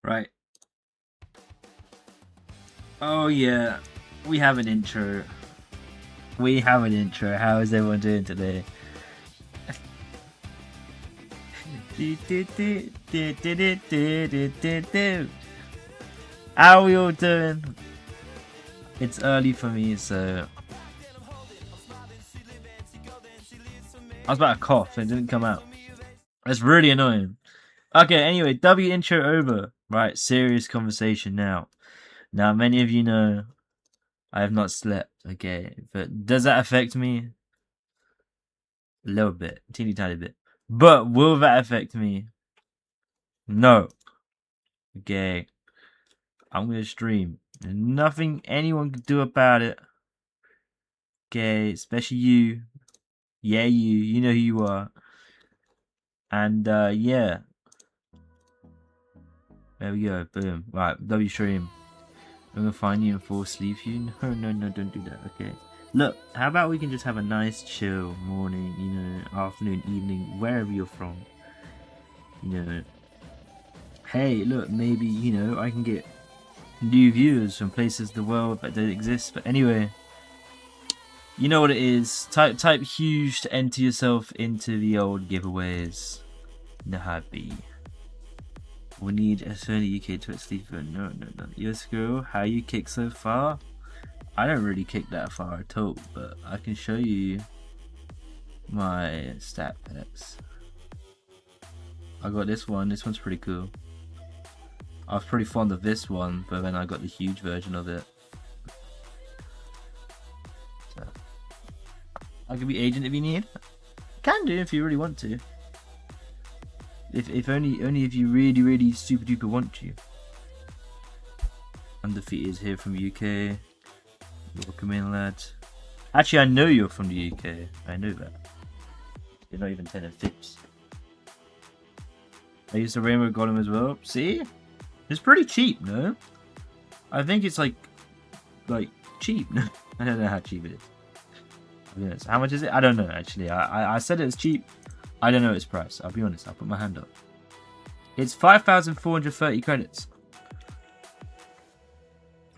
Right. Oh yeah, we have an intro. We have an intro. How is everyone doing today? How are we all doing? It's early for me, so I was about to cough and it didn't come out. That's really annoying. Okay, anyway, W intro over. Right, serious conversation now. Now, many of you know I have not slept, okay? But does that affect me? A little bit. Teeny tiny bit. But will that affect me? No. Okay. I'm gonna stream. And nothing anyone can do about it. Okay, especially you. Yeah, you. You know who you are. And, yeah. There we go. Boom. Right, W stream. I'm gonna find you and fall asleep you. No, no, no, don't do that, okay? Look, how about we can just have a nice chill morning, you know, afternoon, evening, wherever you're from. You know. Hey, look, maybe, you know, I can get new viewers from places in the world that don't exist. But anyway, you know what it is. Type huge to enter yourself into the old giveaways. Nahabi. We need a 30 UK to sleep. No. Yes, girl, how you kick so far? I don't really kick that far at all, but I can show you my stat packs. I got this one. This one's pretty cool. I was pretty fond of this one, but then I got the huge version of it. So, I can be agent if you need. Can do if you really want to. If only if you really super duper want to. Undefeated is here from UK. Welcome in, lad. Actually, I know you're from the UK. I know that. You're not even 10 and Fips. I used the Rainbow Golem as well. See? It's pretty cheap, no? I think it's like cheap. I don't know how cheap it is. How much is it? I don't know, actually. I said it's cheap. I don't know its price. I'll be honest. I'll put my hand up. It's 5,430 credits.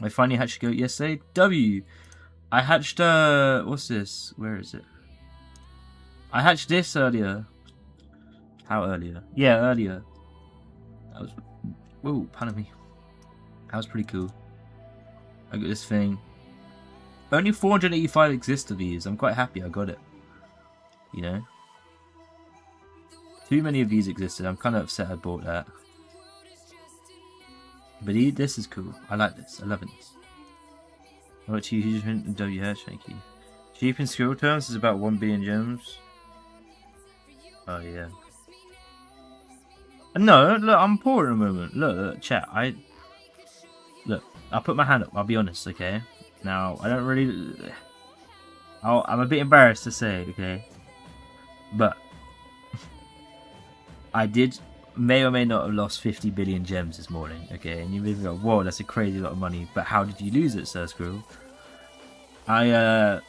I finally hatched a goat yesterday. W. I hatched, what's this? Where is it? I hatched this earlier. How earlier? Yeah, earlier. That was... Whoa, pardon me. That was pretty cool. I got this thing. Only 485 exist of these. I'm quite happy I got it. You know? Too many of these existed. I'm kind of upset I bought that. But this is cool. I like this. I love it. How much you huge and W hatch? Thank you. Cheap in skill terms is about 1 billion gems. Oh yeah. No, look, I'm poor at the moment. Look, chat. Look, I'll put my hand up. I'll be honest, okay? Now, I don't really... I'm a bit embarrassed to say, okay? But... I may or may not have lost 50 billion gems this morning, okay? And you may go, whoa, that's a crazy lot of money. But how did you lose it, Sir Squirrel? I,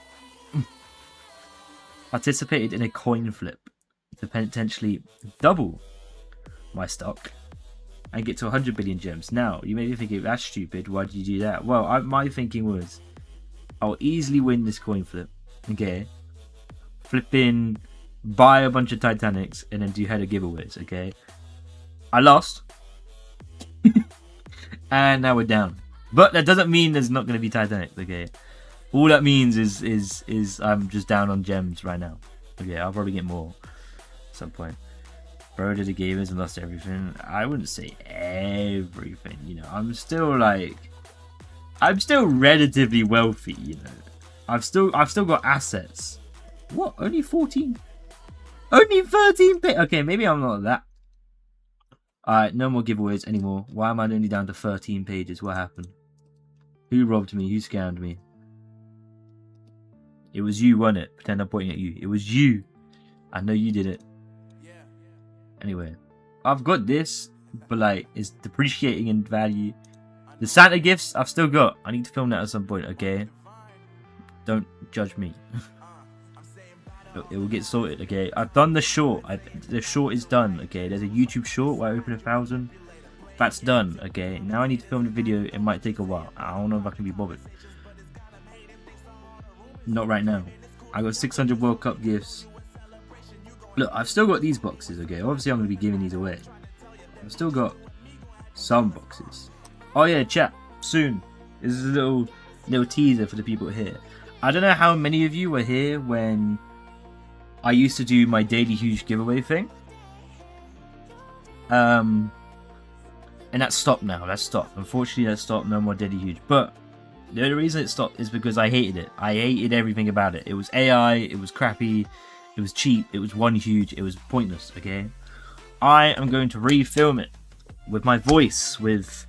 participated in a coin flip to potentially double my stock and get to 100 billion gems. Now, you may be thinking, that's stupid. Why did you do that? Well, my thinking was, I'll easily win this coin flip, okay? Flipping... buy a bunch of Titanics and then do header giveaways, okay? I lost. And now we're down. But that doesn't mean there's not going to be Titanics, okay? All that means is I'm just down on gems right now. Okay, I'll probably get more at some point. Bro did the gamers and lost everything. I wouldn't say everything, you know. I'm still relatively wealthy, you know. I've still got assets. What? Only 14? Only 13 pay. Okay, maybe I'm not that. Alright, no more giveaways anymore. Why am I only down to 13 pages? What happened? Who robbed me? Who scammed me? It was you, wasn't it? Pretend I'm pointing at you. It was you. I know you did it. Anyway, I've got this, but like, it's depreciating in value. The Santa gifts I've still got. I need to film that at some point, okay? Don't judge me. It will get sorted, okay? I've done the short. The short is done, okay? There's a YouTube short where I open 1,000 That's done, okay? Now I need to film the video. It might take a while. I don't know if I can be bothered. Not right now. I got 600 World Cup gifts. Look, I've still got these boxes, okay? Obviously, I'm going to be giving these away. I've still got some boxes. Oh yeah, chat. Soon. This is a little teaser for the people here. I don't know how many of you were here when I used to do my daily huge giveaway thing. And that's stopped now. That's stopped. Unfortunately, that's stopped. No more daily huge. But the only reason it stopped is because I hated it. I hated everything about it. It was AI. It was crappy. It was cheap. It was one huge. It was pointless. Okay. I am going to refilm it with my voice. With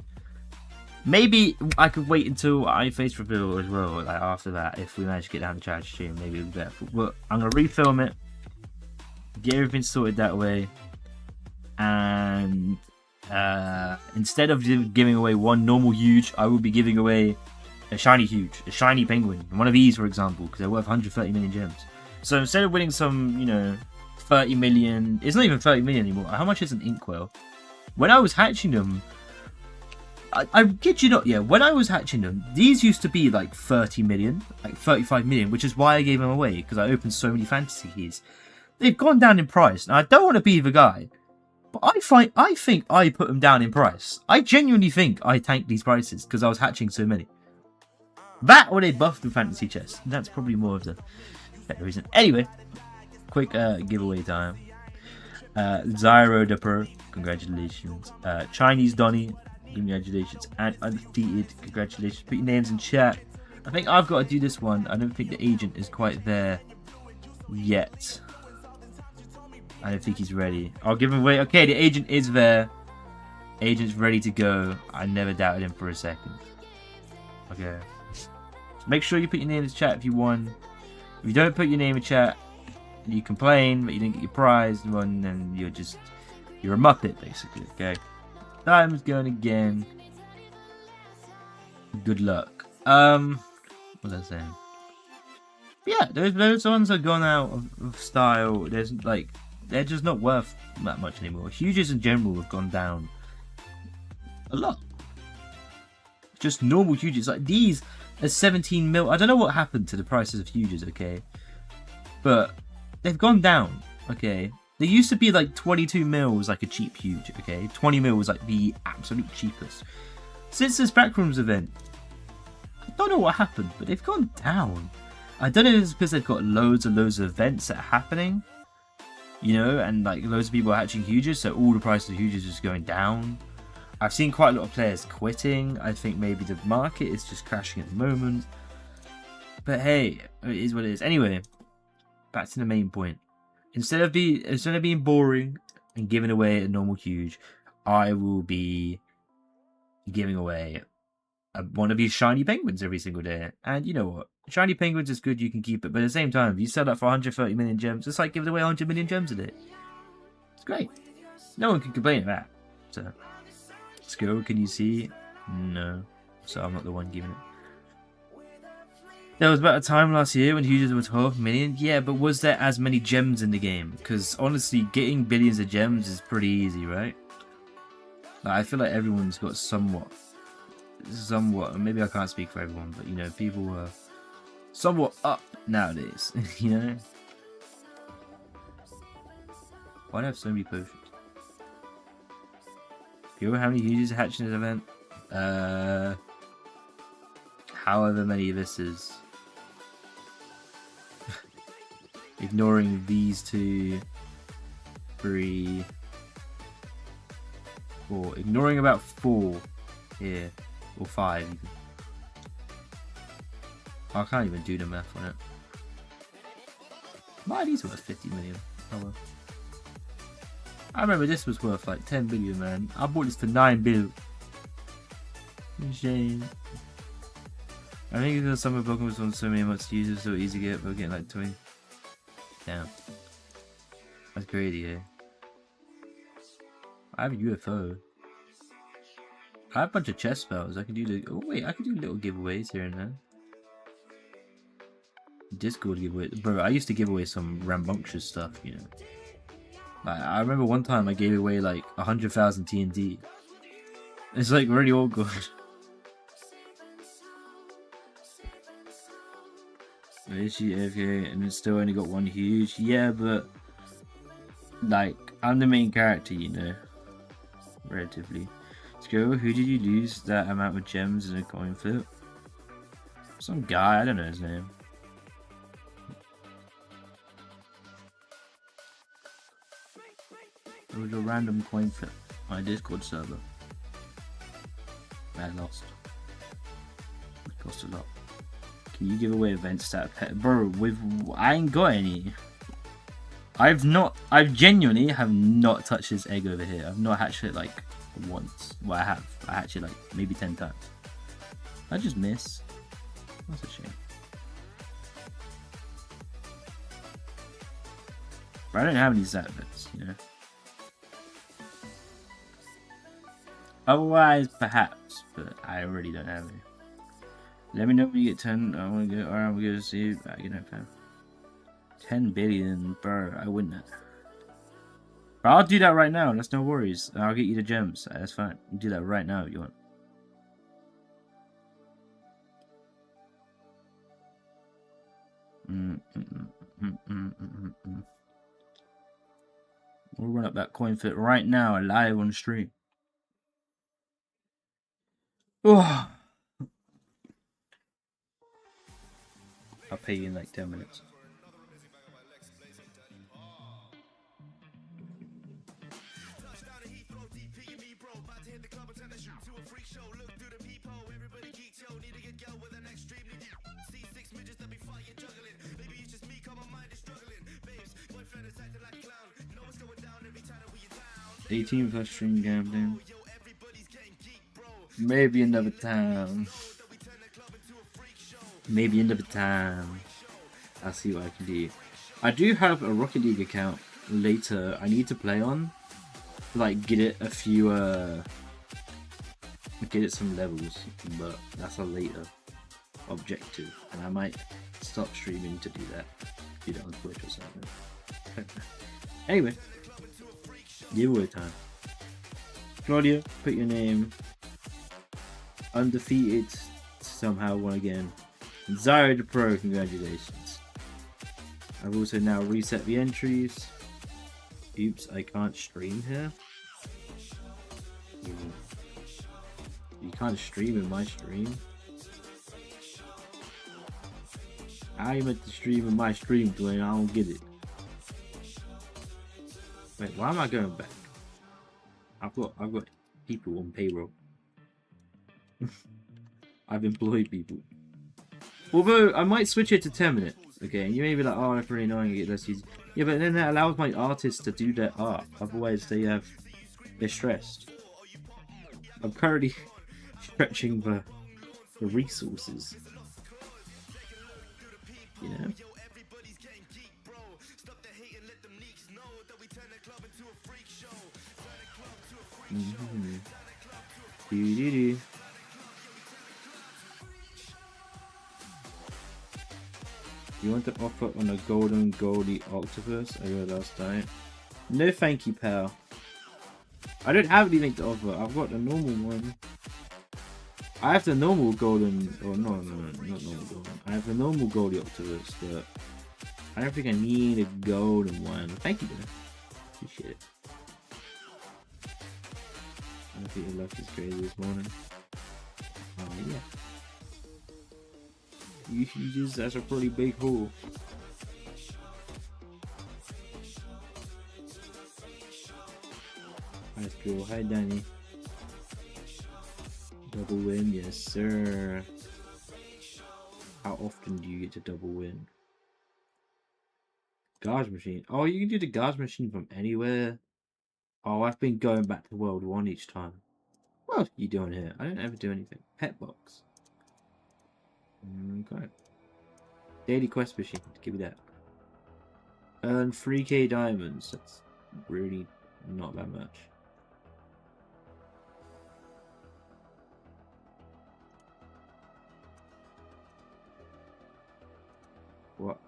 maybe I could wait until I face reveal as well. Like after that, if we manage to get down the charge stream, maybe it'll be better. But I'm gonna refilm it. Get everything sorted that way. And instead of giving away one normal huge, I will be giving away a shiny huge, a shiny penguin, one of these for example, because they're worth 130 million gems. So instead of winning some, you know, 30 million, it's not even 30 million anymore. How much is an inkwell? When I was hatching them, I kid you not, yeah, when I was hatching them, these used to be like 30 million, like 35 million, which is why I gave them away, because I opened so many fantasy keys. They've gone down in price. Now I don't want to be the guy, but I think I put them down in price. I genuinely think I tanked these prices because I was hatching so many. That or they buffed the fantasy chest. That's probably more of the better reason. Anyway, quick giveaway time. Zyro the Pro, congratulations. Chinese Donny, congratulations. And Undefeated, congratulations. Put your names in chat. I think I've got to do this one. I don't think the agent is quite there yet. I don't think he's ready. I'll give him away. Okay, the agent is there. Agent's ready to go. I never doubted him for a second. Okay. So make sure you put your name in the chat if you won. If you don't put your name in chat, you complain but you didn't get your prize, well, then you're a muppet basically. Okay. Time's going again. Good luck. What was I saying? Yeah, those ones have gone out of style. There's like. They're just not worth that much anymore. Huges in general have gone down a lot. Just normal huges. Like these are 17 mil. I don't know what happened to the prices of huges, okay? But they've gone down, okay? They used to be like 22 mil was like a cheap huge, okay? 20 mil was like the absolute cheapest. Since this Backrooms event, I don't know what happened, but they've gone down. I don't know if it's because they've got loads and loads of events that are happening. You know, and like loads of people are hatching huges, so all the prices of huges is going down. I've seen quite a lot of players quitting. I think maybe the market is just crashing at the moment. But hey, it is what it is. Anyway, back to the main point. Instead of being boring and giving away a normal huge, I will be giving away one of these shiny penguins every single day. And you know what? Shiny penguins is good, you can keep it, but at the same time, if you sell that for 130 million gems, it's like giving away 100 million gems a day. It's great. No one can complain about that. So, skill, can you see? No. So I'm not the one giving it. There was about a time last year when huges were 12 million. Yeah, but was there as many gems in the game? Because honestly, getting billions of gems is pretty easy, right? Like, I feel like everyone's got somewhat, maybe I can't speak for everyone, but you know, people are somewhat up nowadays, you know? Why do I have so many potions? Do you know how many huges hatch in this event? However many this is. Ignoring these 2, 3, 4. Ignoring about 4 here. Or 5 even. I can't even do the math on it. Why are these worth 50 million? Oh well. I remember this was worth like 10 billion, man. I bought this for 9 billion. Shame. I think because some of the Pokemon was on so many months users, so easy to get, but getting like 20. Damn. That's crazy, yeah. I have a UFO. I have a bunch of chest spells. I can do oh wait, I can do little giveaways here and there. Discord giveaway, bro. I used to give away some rambunctious stuff, you know. Like, I remember one time I gave away like 100,000 TNT. It's like really awkward. Is she okay? And it's still only got one huge. Yeah, but like I'm the main character, you know, relatively. Skill, who did you lose that amount of gems in a coin flip? Some guy, I don't know his name. It was a random coin flip on my Discord server. I lost. It cost a lot. Can you give away event stat pet? Bro, I ain't got any. I genuinely have not touched this egg over here. I've not hatched it like once. Well, I have. I hatched it like maybe 10 times. I just miss. That's a shame. But I don't have any stat events, you know. Otherwise, perhaps, but I already don't have any. Let me know when you get 10. I want to go. Alright, we're gonna see. You know, fam. 10 billion, bro. I win that. But I'll do that right now. That's no worries. I'll get you the gems. That's fine. You do that right now if you want. We'll run up that coin flip right now, live on stream. Oh. I'll pay you in like 10 minutes. +18 stream gambling. Maybe another time. Maybe another time. I'll see what I can do. I do have a Rocket League account later I need to play on. Like get it a few get it some levels, but that's a later objective. And I might stop streaming to do that. Do that on Twitch or something. Anyway. Giveaway time. Claudia, put your name. Undefeated somehow won again. Zyro the Pro, congratulations. I've also now reset the entries. Oops, I can't stream here. You can't stream in my stream. How you meant to stream in my stream, Dwayne? I don't get it. Wait, why am I going back? I've got people on payroll. I've employed people. Although I might switch it to 10 minutes, okay? And you may be like, oh, that's really annoying. Let's use. Yeah, but then that allows my artists to do their art. Otherwise, they're stressed. I'm currently stretching the resources. You know. Do. You want to offer on a golden goldie octopus? I read last night. No thank you, pal. I don't have anything to offer. I've got the normal one. I have the normal golden, or no, not normal golden. I have the normal goldie octopus, but I don't think I need a golden one. Thank you, though. Appreciate it. I don't think your luck is crazy this morning. Oh yeah. You just, that's a pretty big hole. Nice girl. Hi, Danny. Double win, yes, sir. How often do you get to double win? Gauge machine. Oh, you can do the gauge machine from anywhere. Oh, I've been going back to World 1 each time. What else are you doing here? I don't ever do anything. Pet box. Okay. Daily quest machine. Give me that. Earn 3k diamonds. That's really not that much. What?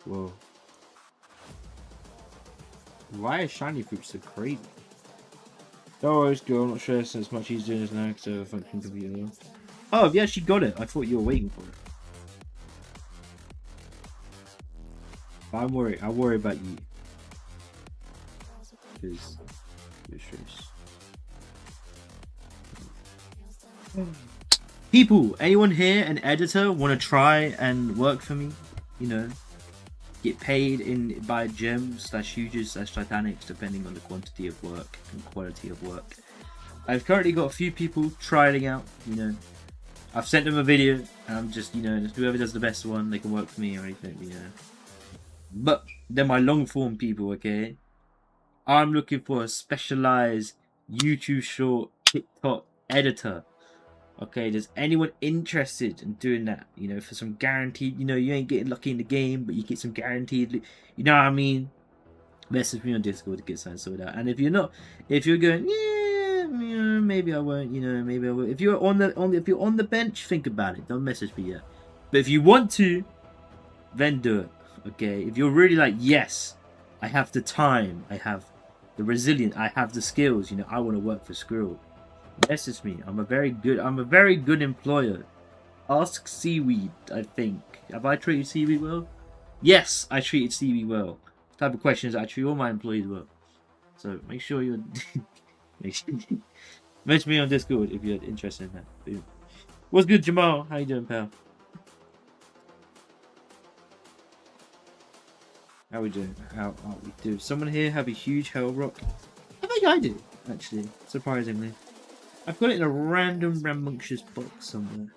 Whoa. Why is shiny fruit so crazy? Don't worry, girl. I'm not stressing as much he's doing as now because of a functioning computer. Oh, have you actually got it? I thought you were waiting for it. I'm worried. I worry about you. Because you're stressed. People, anyone here, an editor, want to try and work for me? You know, get paid in by gems / huges / titanics, depending on the quantity of work and quality of work. I've currently got a few people trying out. You know, I've sent them a video, and I'm just, you know, whoever does the best one, they can work for me or anything. You know, but they're my long form people. Okay, I'm looking for a specialized YouTube short TikTok editor. Okay, does anyone interested in doing that? You know, for some guaranteed, you know, you ain't getting lucky in the game, but you get some guaranteed, you know what I mean? Message me on Discord to get something sorted out. And if you're not, if you're going, yeah, maybe I won't, you know, maybe I will. If you're if you're on the bench, think about it. Don't message me yet. But if you want to, then do it. Okay, if you're really like, yes, I have the time, I have the resilience, I have the skills. You know, I want to work for Skrill. Message me. I'm a very good employer. Ask Seaweed, I think. Have I treated Seaweed well? Yes, I treated Seaweed well. The type of questions I treat all my employees well. So make sure you're message me on Discord if you're interested in that. What's good, Jamal? How you doing, pal? How we doing? How are we doing? Someone here have a huge hell rock? I think I do, actually, surprisingly. I've got it in a random rambunctious box somewhere.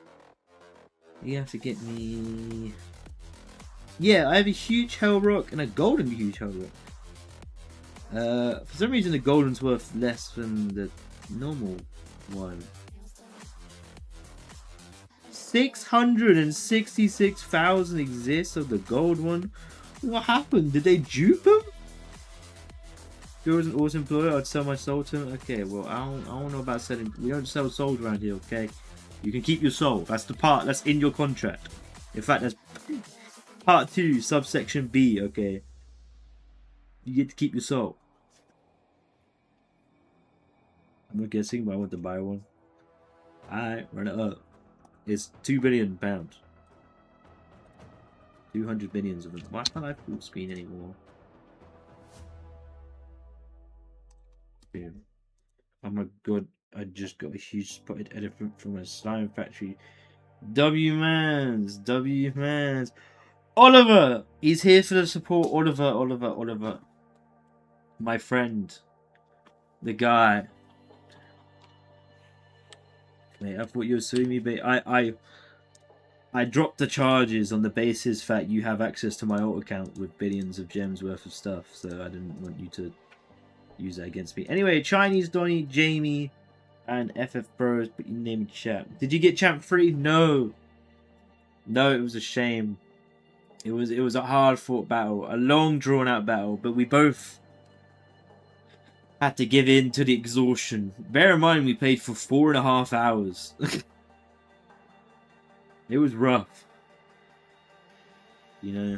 You have to get me... Yeah, I have a huge hell rock and a golden huge hell rock. For some reason the golden's worth less than the normal one. 666,000 exists of the gold one. What happened? Did they dupe him? If I was an awesome employer, I'd sell my soul to him. Okay, well, I don't know about selling. We don't sell souls around here, okay? You can keep your soul. That's the part that's in your contract. In fact, that's part 2, subsection B, okay? You get to keep your soul. I'm not guessing, but I want to buy one. Alright, run it up. It's £2 billion. 200 millions of them. Why can't I full screen anymore? Oh my god, I just got a huge spotted elephant from a slime factory. W-Mans! Oliver! He's here for the support. Oliver. My friend. The guy. Mate, I thought you were suing me, but I dropped the charges on the basis that you have access to my alt account with billions of gems worth of stuff, so I didn't want you to use that against me. Anyway, Chinese Donny, Jamie, and FF Bros, put your name in chat. Did you get champ 3? No. No, it was a shame. It was a hard fought battle, a long drawn out battle, but we both had to give in to the exhaustion. Bear in mind we played for 4.5 hours. It was rough. You know.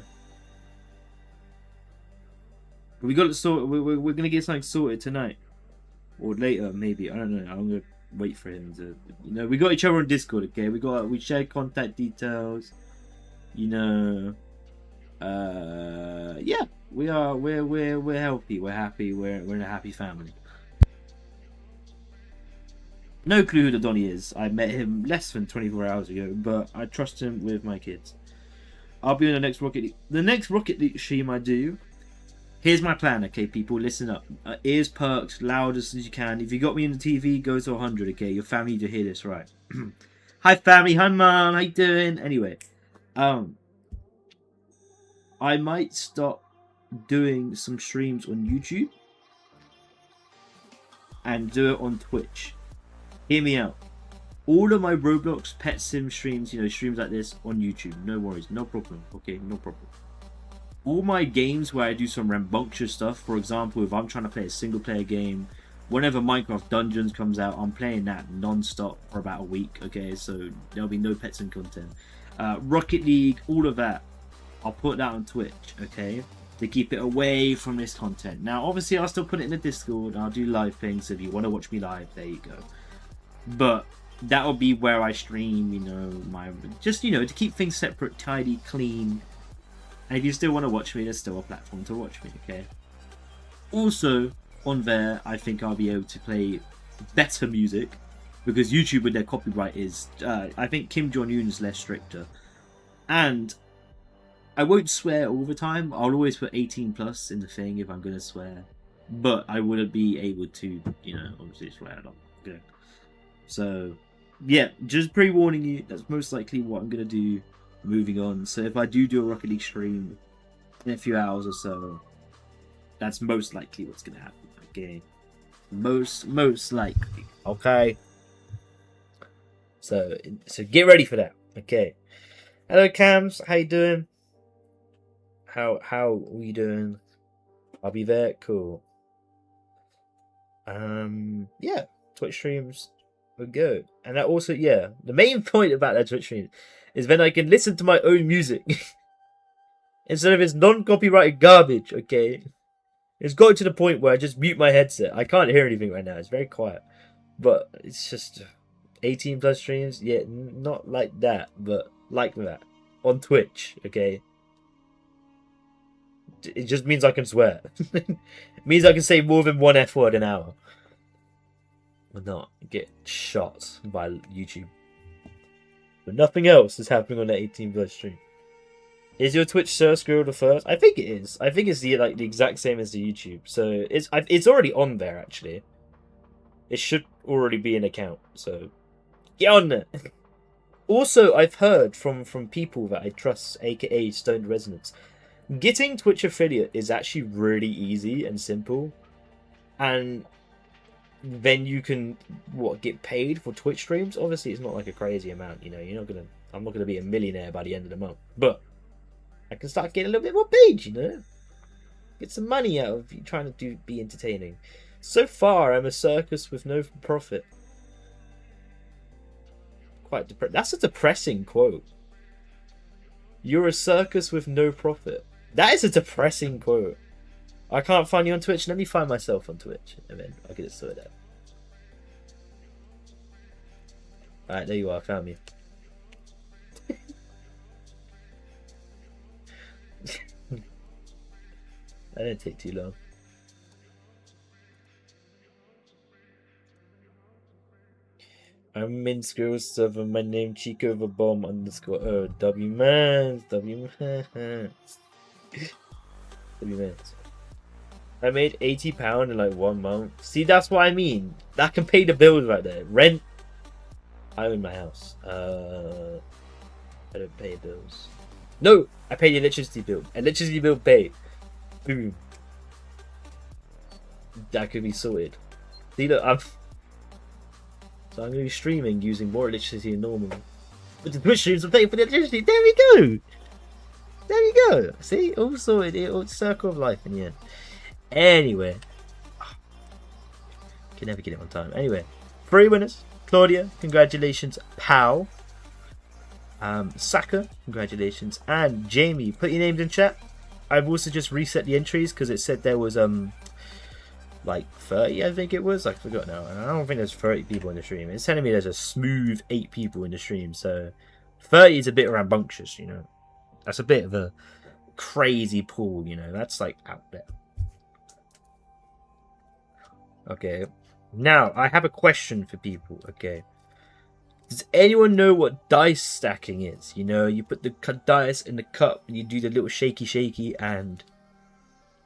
But we got it sorted. We're gonna get something sorted tonight. Or later, maybe. I don't know. I'm gonna wait for him to, you know, we got each other on Discord, okay? We shared contact details. You know. Yeah. We're healthy, we're happy, we're in a happy family. No clue who the Donny is. I met him less than 24 hours ago, but I trust him with my kids. I'll be on the next Rocket League. The next Rocket League stream I do. Here's my plan, okay, people, listen up. Ears perked, loudest as you can. If you got me in the TV, go to 100, okay? Your family need to hear this, right? Hi, family. Hi, mom. How you doing? Anyway, I might start doing some streams on YouTube and do it on Twitch. Hear me out. All of my Roblox Pet Sim streams, you know, streams like this on YouTube. No worries, no problem. Okay, no problem. All my games where I do some rambunctious stuff, for example, if I'm trying to play a single player game, whenever Minecraft Dungeons comes out, I'm playing that non-stop for about a week, okay? So there'll be no Pet Sim content. Rocket League, all of that, I'll put that on Twitch, okay? To keep it away from this content. Now, obviously, I'll still put it in the Discord. And I'll do live things. So if you want to watch me live, there you go. But that'll be where I stream, you know, my just, you know, to keep things separate, tidy, clean. And if you still want to watch me, there's still a platform to watch me, okay? Also, on there, I think I'll be able to play better music. Because YouTube with their copyright is, I think Kim Jong-un's less stricter. And I won't swear all the time. I'll always put 18 plus in the thing if I'm going to swear. But I wouldn't be able to, you know, obviously swear a lot. Okay. So, yeah, just pre-warning you, that's most likely what I'm going to do moving on. So if I do a Rocket League stream in a few hours or so, that's most likely what's going to happen. Okay. Most likely. Okay. So get ready for that. Okay. Hello, Cams. How you doing? How are you doing? I'll be there. Cool. Yeah, Twitch streams will go. And that also, yeah, the main point about that Twitch stream is when I can listen to my own music instead of its non-copyrighted garbage. Okay, it's got to the point where I just mute my headset. I can't hear anything right now. It's very quiet, but it's just 18 plus streams. Yeah, not like that, but like that on Twitch. Okay. It just means I can swear. It means I can say more than one F word an hour. Or not get shot by YouTube. But nothing else is happening on the 18 plus stream. Is your Twitch Sir Squirrel the first? I think it is. I think it's the exact same as the YouTube. So it's already on there actually. It should already be an account. So get on there. Also, I've heard from people that I trust, aka Stoned Resonance. Getting Twitch affiliate is actually really easy and simple, and then you can get paid for Twitch streams. Obviously, it's not like a crazy amount, you know. I'm not gonna be a millionaire by the end of the month, but I can start getting a little bit more paid, you know. Get some money out of trying to be entertaining. So far, I'm a circus with no profit. Quite That's a depressing quote. You're a circus with no profit. That is a depressing quote. I can't find you on Twitch. Let me find myself on Twitch, and then I'll get it sorted out. Alright, there you are. I found you. That didn't take too long. I'm in Squirrel server. My name Chico the Bomb _ O W Mans. W Mans. I made £80 in like 1 month. See, that's what I mean. That can pay the bills right there. Rent. I own my house. I don't pay bills. No, I pay the electricity bill. Electricity bill paid. Boom. That could be sorted. See, look, so I'm going to be streaming using more electricity than normal. But the Twitch streams are paying for the electricity. There we go. There we go. See, all sorted. It's circle of life in the end. Anyway, can never get it on time. Anyway, 3 winners. Claudia, congratulations. Pow. Saka, congratulations. And Jamie, put your names in chat. I've also just reset the entries because it said there was like 30, I think it was. I forgot now. I don't think there's 30 people in the stream. It's telling me there's a smooth 8 people in the stream. So 30 is a bit rambunctious, you know. That's a bit of a crazy pool, you know. That's like out there. Okay. Now, I have a question for people, okay. Does anyone know what dice stacking is? You know, you put the dice in the cup and you do the little shaky and,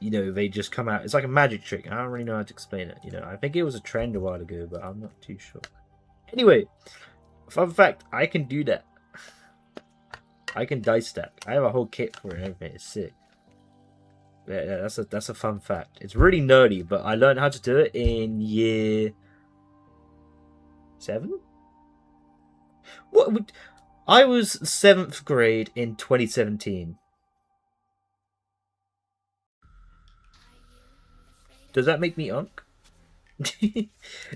you know, they just come out. It's like a magic trick. I don't really know how to explain it, you know. I think it was a trend a while ago, but I'm not too sure. Anyway, fun fact, I can do that. I can dice stack. I have a whole kit for it and everything. It's sick. Yeah, that's a fun fact. It's really nerdy, but I learned how to do it in year 7? What? I was 7th grade in 2017. Does that make me unk?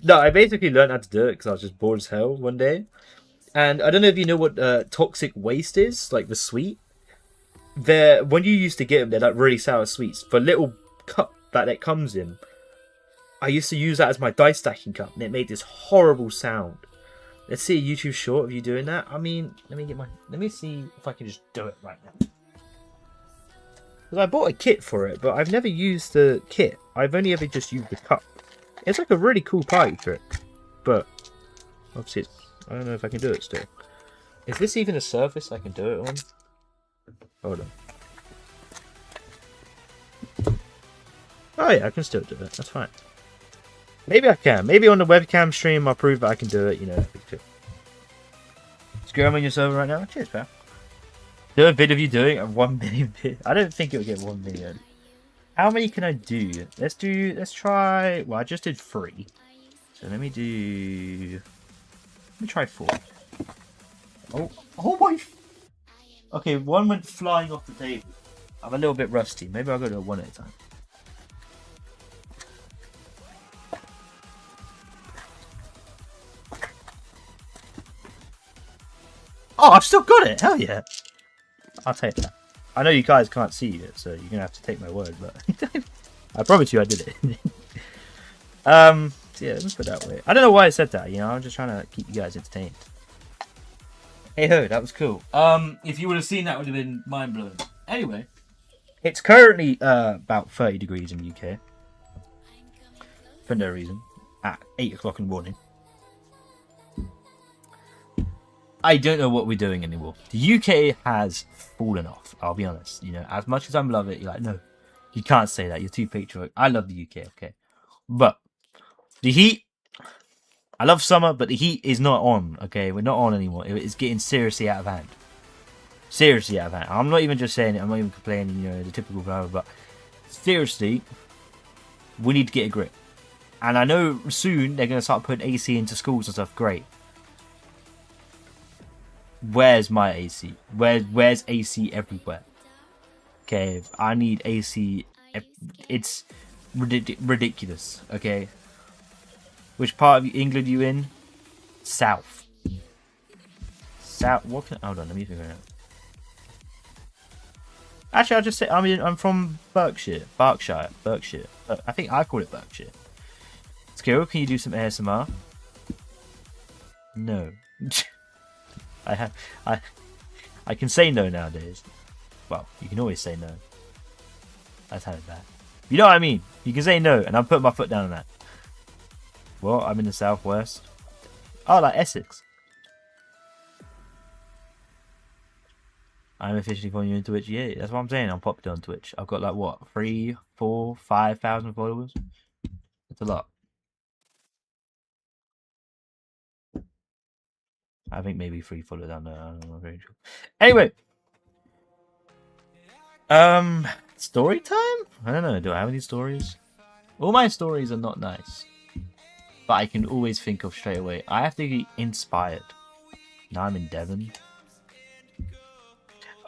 No, I basically learned how to do it because I was just bored as hell one day. And I don't know if you know what toxic waste is, like the sweet. they're when you used to get them, they're like really sour sweets. The little cup that it comes in, I used to use that as my dice stacking cup, and it made this horrible sound. Let's see a YouTube short of you doing that. I mean, let me see if I can just do it right now. Because I bought a kit for it, but I've never used the kit. I've only ever just used the cup. It's like a really cool party trick, but obviously, I don't know if I can do it still. Is this even a surface I can do it on? Hold on. Oh yeah, I can still do it. That's fine. Maybe I can. Maybe on the webcam stream I'll prove that I can do it. You know, Screw, I'm on your server right now. Cheers, pal. Do a vid of you doing a 1 million bid. I don't think it'll get 1 million. How many can I do? Let's try. Well, I just did 3. So let me try 4. Oh my. Okay, 1 went flying off the table. I'm a little bit rusty. Maybe I'll go to 1 at a time. Oh, I've still got it! Hell yeah! I'll take that. I know you guys can't see it, so you're gonna have to take my word, but I promise you I did it. So yeah, let's put it that way. I don't know why I said that, you know, I'm just trying to keep you guys entertained. Hey ho, that was cool. If you would have seen that, would have been mind blowing. Anyway, it's currently about 30 degrees in the UK. For no reason. At 8 o'clock in the morning. I don't know what we're doing anymore. The UK has fallen off, I'll be honest. You know, as much as I love it, you're like, no, you can't say that. You're too patriotic. I love the UK, okay? But the heat, I love summer, but the heat is not on, okay? We're not on anymore. It's getting seriously out of hand. Seriously out of hand. I'm not even just saying it. I'm not even complaining, you know, the typical flower, but seriously, we need to get a grip. And I know soon they're going to start putting AC into schools and stuff. Great. Where's my AC? Where's AC everywhere? Okay, I need AC. It's ridiculous. Okay, which part of England are you in? South. South. What can? Hold on, let me figure it out. Actually, I'll just say I'm from Berkshire. I think I call it Berkshire. Skill, can you do some ASMR? No. I can say no nowadays. Well, you can always say no. That's how bad. You know what I mean? You can say no, and I'm putting my foot down on that. Well, I'm in the southwest. Oh, like Essex. I'm officially following you on Twitch. Yeah, that's what I'm saying. I'm popular on Twitch. I've got like what, 3, 4, 5,000 followers. That's a lot. I think maybe 3 followers down there. I'm not very sure. Anyway, story time? I don't know. Do I have any stories? All my stories are not nice, but I can always think of straight away. I have to be inspired. Now I'm in Devon.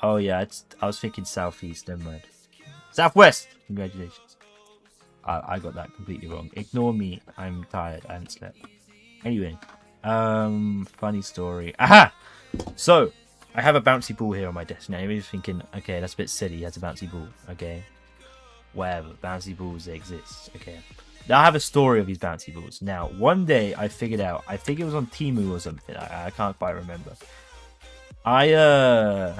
Oh yeah, I was thinking southeast. Never mind. Southwest. Congratulations. I got that completely wrong. Ignore me. I'm tired. I haven't slept. Anyway. Funny story. Aha! So, I have a bouncy ball here on my desk. Now, you're thinking, okay, that's a bit silly. He has a bouncy ball. Okay. Whatever. Bouncy balls, they exist. Okay. Now, I have a story of these bouncy balls. Now, one day, I figured out, I think it was on Temu or something. I can't quite remember. Okay,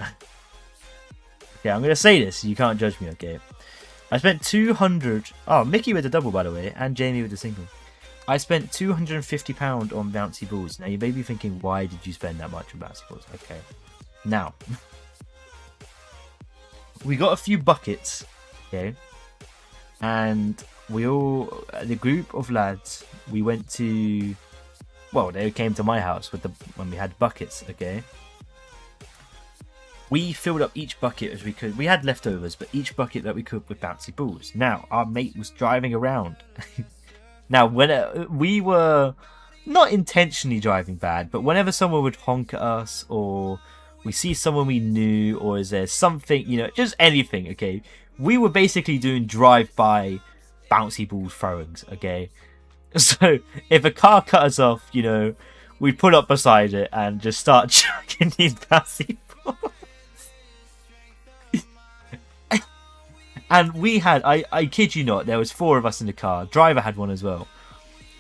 I'm going to say this. You can't judge me, okay? I spent 200... Oh, Mickey with a double, by the way, and Jamie with a single. I spent £250 on bouncy balls. Now, you may be thinking, why did you spend that much on bouncy balls? Okay. Now, we got a few buckets, okay? And the group of lads, we went to... Well, they came to my house when we had buckets, okay? We filled up each bucket as we could. We had leftovers, but each bucket that we could with bouncy balls. Now, our mate was driving around... Now, when we were not intentionally driving bad, but whenever someone would honk at us, or we see someone we knew, or is there something, you know, just anything, okay? We were basically doing drive-by bouncy ball throwings, okay? So, if a car cut us off, you know, we'd pull up beside it and just start chucking these bouncy balls. And we had, I kid you not, there was 4 of us in the car. Driver had one as well.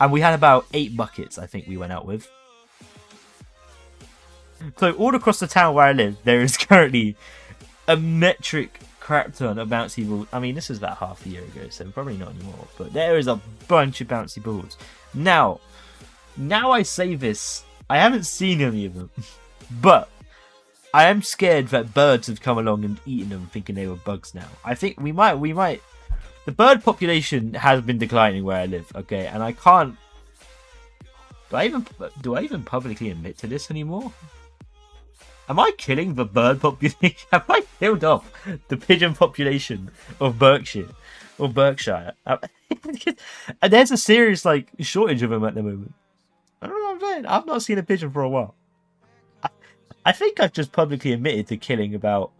And we had about 8 buckets, I think we went out with. So all across the town where I live, there is currently a metric crap ton of bouncy balls. I mean, this was about half a year ago, so probably not anymore. But there is a bunch of bouncy balls. Now I say this, I haven't seen any of them. But I am scared that birds have come along and eaten them, thinking they were bugs now. I think we might. The bird population has been declining where I live, okay? And I can't... Do I even publicly admit to this anymore? Am I killing the bird population? Have I killed off the pigeon population of Berkshire? Or Berkshire? And there's a serious, like, shortage of them at the moment. I don't know what I'm saying. I've not seen a pigeon for a while. I think I've just publicly admitted to killing about...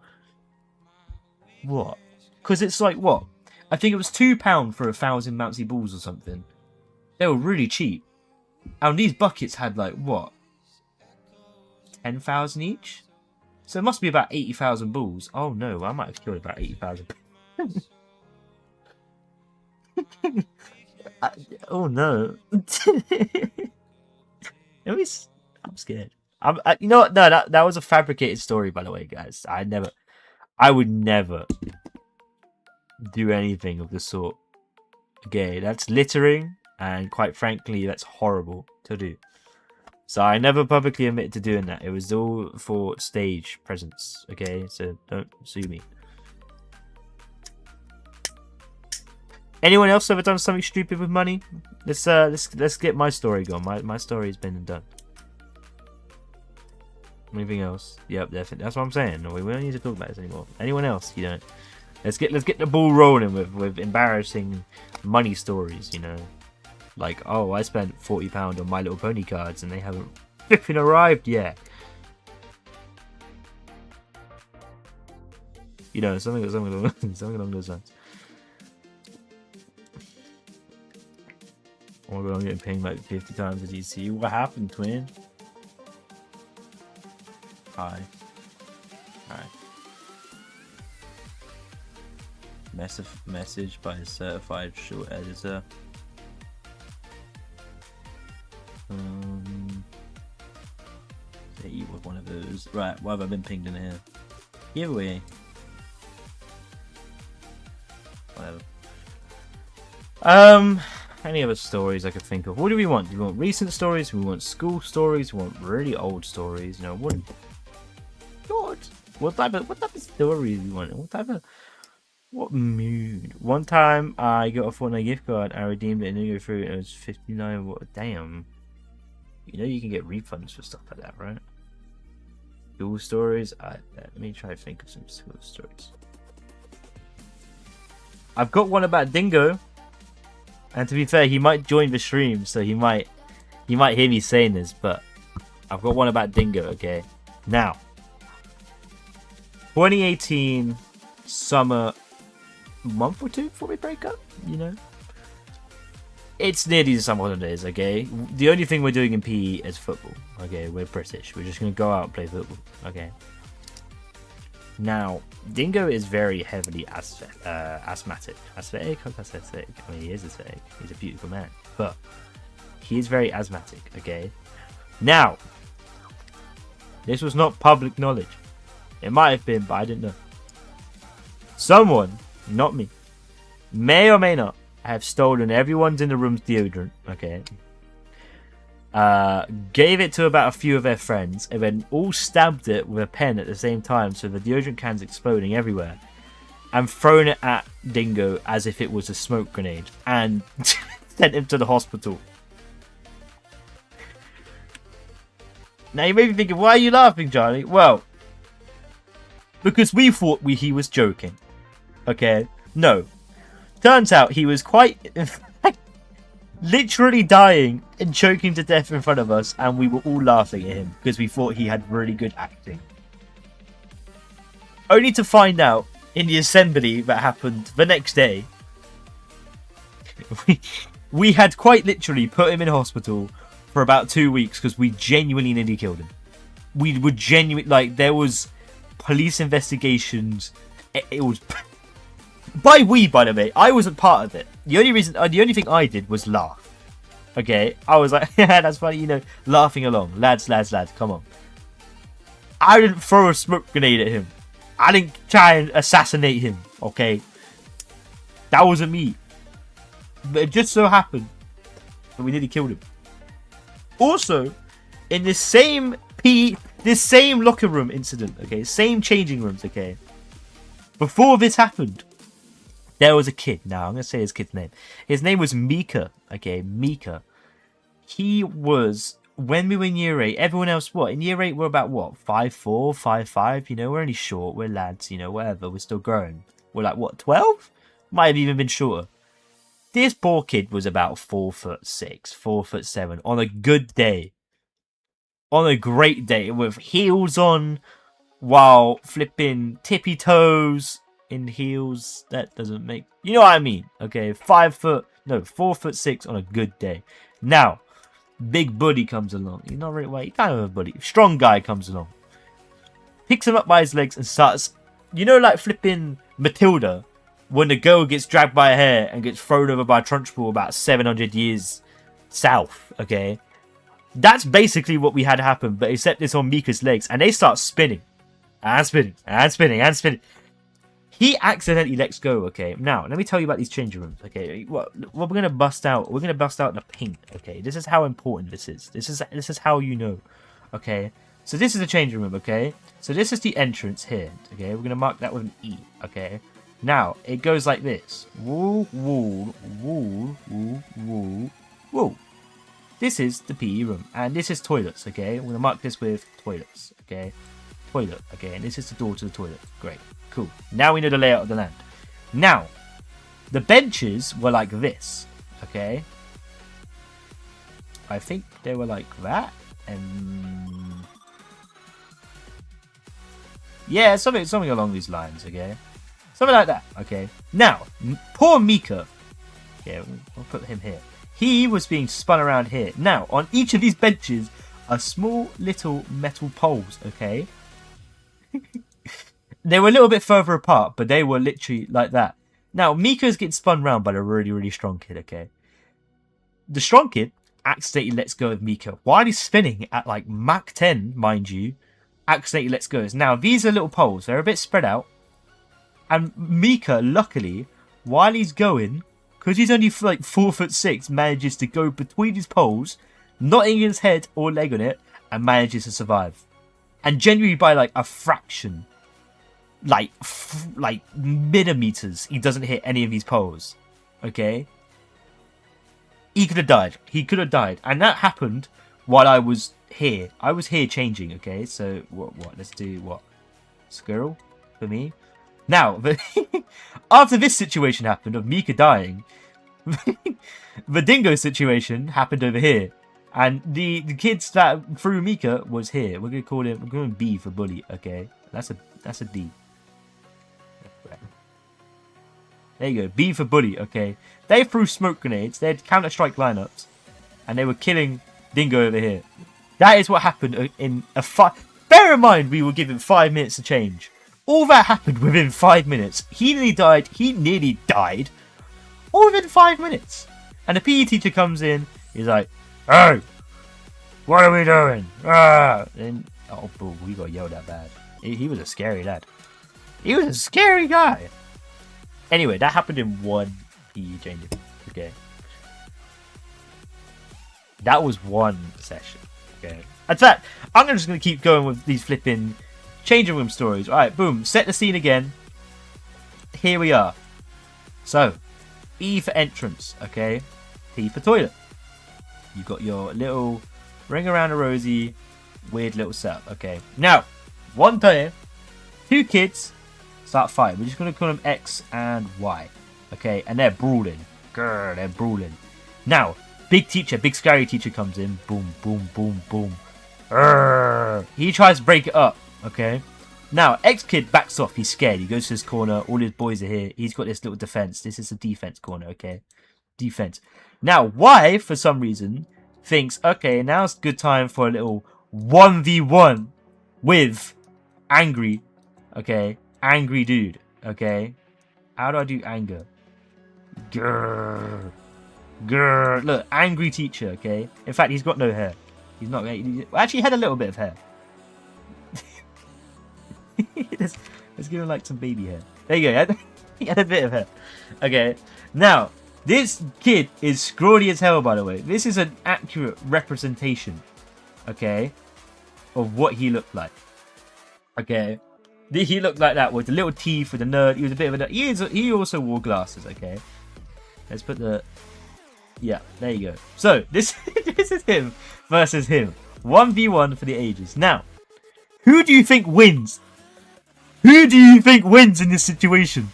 What? Because it's like, what? I think it was £2 for 1,000 bouncy balls or something. They were really cheap. And these buckets had, like, what? 10,000 each? So it must be about 80,000 balls. Oh no, I might have killed about 80,000. Oh no. I'm scared. You know what? No, that was a fabricated story, by the way, guys. I would never do anything of the sort. Okay, that's littering, and quite frankly, that's horrible to do. So I never publicly admitted to doing that. It was all for stage presence. Okay, so don't sue me. Anyone else ever done something stupid with money? Let's get my story going. My story's been done. Anything else? Yep, definitely. That's what I'm saying. We don't need to talk about this anymore. Anyone else? You know, let's get the ball rolling with embarrassing money stories. You know, like, oh, I spent £40 on My Little Pony cards and they haven't flipping arrived yet. You know, something along those lines. Oh my god, I'm getting pinged like 50 times as DC. What happened, twin? Hi. Message by a certified short editor. Hit you with one of those. Right, why have I been pinged in here? Giveaway. Whatever. Any other stories I could think of? What do we want? Do we want recent stories? Do we want school stories? Do we want really old stories? You know, what type of stories do we want? What mood? One time I got a Fortnite gift card, I redeemed it and didn't go through, and it was 59. What? Damn. You know you can get refunds for stuff like that, right? School stories? Let me try to think of some school stories. I've got one about Dingo. And to be fair, he might join the stream, so he might hear me saying this, but I've got one about Dingo, okay? Now, 2018 summer, month or two before we break up, you know? It's nearly the summer holidays, okay? The only thing we're doing in PE is football, okay? We're British. We're just going to go out and play football, okay? Now, Dingo is very heavily asthmatic. Aesthetic? Aesthetic. I mean, he is aesthetic. He's a beautiful man. But he is very asthmatic, okay? Now, this was not public knowledge. It might have been, but I didn't know. Someone, not me, may or may not have stolen everyone's in the room's deodorant, okay? Gave it to about a few of their friends, and then all stabbed it with a pen at the same time, so the deodorant can's exploding everywhere, and thrown it at Dingo as if it was a smoke grenade, and sent him to the hospital. Now you may be thinking, why are you laughing, Charlie? Well, because we thought he was joking. Okay? No. Turns out he was quite... literally dying and choking to death in front of us, and we were all laughing at him because we thought he had really good acting. Only to find out in the assembly that happened the next day, we had quite literally put him in hospital for about 2 weeks because we genuinely nearly killed him. We were genuinely, like, there was police investigations. It was By we, by the way, I wasn't part of it. The only thing I did was laugh. Okay, I was like, yeah, that's funny, you know, laughing along. Lads, come on. I didn't throw a smoke grenade at him. I didn't try and assassinate him, okay? That wasn't me. But it just so happened that we nearly killed him. Also, in this same locker room incident, okay, same changing rooms, okay, before this happened, there was a kid. Now, I'm going to say his kid's name. His name was Mika, okay, Mika. He was, when we were in year 8, everyone else, what? In year 8, we're about, what, 5'4", 5'5", you know, we're only short, we're lads, you know, whatever, we're still growing. We're like, what, 12? Might have even been shorter. This poor kid was about 4'6", 4'7", on a good day. On a great day, with heels on, while flipping tippy toes in heels. That doesn't make... You know what I mean, okay? 4'6" on a good day. Now, Big Buddy comes along. He's not really, well, he's kind of a buddy. Strong guy comes along. Picks him up by his legs and starts... You know, like flipping Matilda, when the girl gets dragged by her hair and gets thrown over by a Trunchbull about 700 years south, okay? That's basically what we had happen, but except it's on Mika's legs, and they start spinning. And spinning, and spinning, and spinning. He accidentally lets go, okay? Now, let me tell you about these changing rooms, okay? What we're going to bust out, we're going to bust out the paint, okay? This is how important this is. This is how you know, okay? So this is the changing room, okay? So this is the entrance here, okay? We're going to mark that with an E, okay? Now, it goes like this. Woo, woo, woo, woo, woo, woo. This is the PE room, and this is toilets, okay? We're going to mark this with toilets, okay? Toilet, okay? And this is the door to the toilet. Great, cool. Now we know the layout of the land. Now, the benches were like this, okay? I think they were like that, and... yeah, something along these lines, okay? Something like that, okay? Now, poor Mika. Yeah, we'll put him here. He was being spun around here. Now, on each of these benches are small little metal poles, okay? They were a little bit further apart, but they were literally like that. Now, Mika's getting spun around by a really, really strong kid, okay? The strong kid accidentally lets go of Mika. While he's spinning at like Mach 10, mind you, accidentally lets go. Now, these are little poles. They're a bit spread out. And Mika, luckily, while he's going, because he's only like 4'6", manages to go between his poles, not hitting his head or leg on it, and manages to survive. And genuinely by like a fraction, like millimeters, he doesn't hit any of these poles. Okay? He could have died. He could have died. And that happened while I was here. I was here changing, okay? So, what? Let's do what? Squirrel for me. Now, after this situation happened of Mika dying, the dingo situation happened over here. And the kids that threw Mika was here. We're going B for bully, okay? That's a D. There you go, B for bully, okay? They threw smoke grenades, they had Counter-Strike lineups, and they were killing dingo over here. That is what happened in a bear in mind, we were given 5 minutes to change. All that happened within 5 minutes. He nearly died. All within 5 minutes. And the PE teacher comes in, he's like, "Hey, what are we doing?" And, oh, boo, we got yelled at bad. He was a scary lad. He was a scary guy. Anyway, that happened in one PE changing. Okay. That was one session. Okay. In fact, I'm just going to keep going with these flipping changing room stories. Alright, boom. Set the scene again. Here we are. So, E for entrance. Okay. T for toilet. You've got your little ring around a rosy, weird little setup. Okay. Now, one day, two kids start fighting. We're just going to call them X and Y. Okay. And they're brawling. Grr, they're brawling. Now, big scary teacher comes in. Boom, boom, boom, boom. Grr. He tries to break it up. Okay. Now, X-Kid backs off. He's scared. He goes to his corner. All his boys are here. He's got this little defense. This is a defense corner, okay? Defense. Now, Y, for some reason, thinks, okay, now's a good time for a little 1v1 with Angry, okay? Angry dude, okay? How do I do anger? Grrr. Grrr. Look, angry teacher, okay? In fact, he's got no hair. He's not... Actually, he had a little bit of hair. Let's give him, like, some baby hair. There you go. He had a bit of hair. Okay. Now, this kid is scrawny as hell, by the way. This is an accurate representation, okay, of what he looked like. Okay. He looked like that with the little teeth, with the nerd. He was a bit of a nerd. He also wore glasses, okay? Let's put the... Yeah, there you go. So, this is him versus him. 1v1 for the ages. Now, who do you think wins? Who do you think wins in this situation?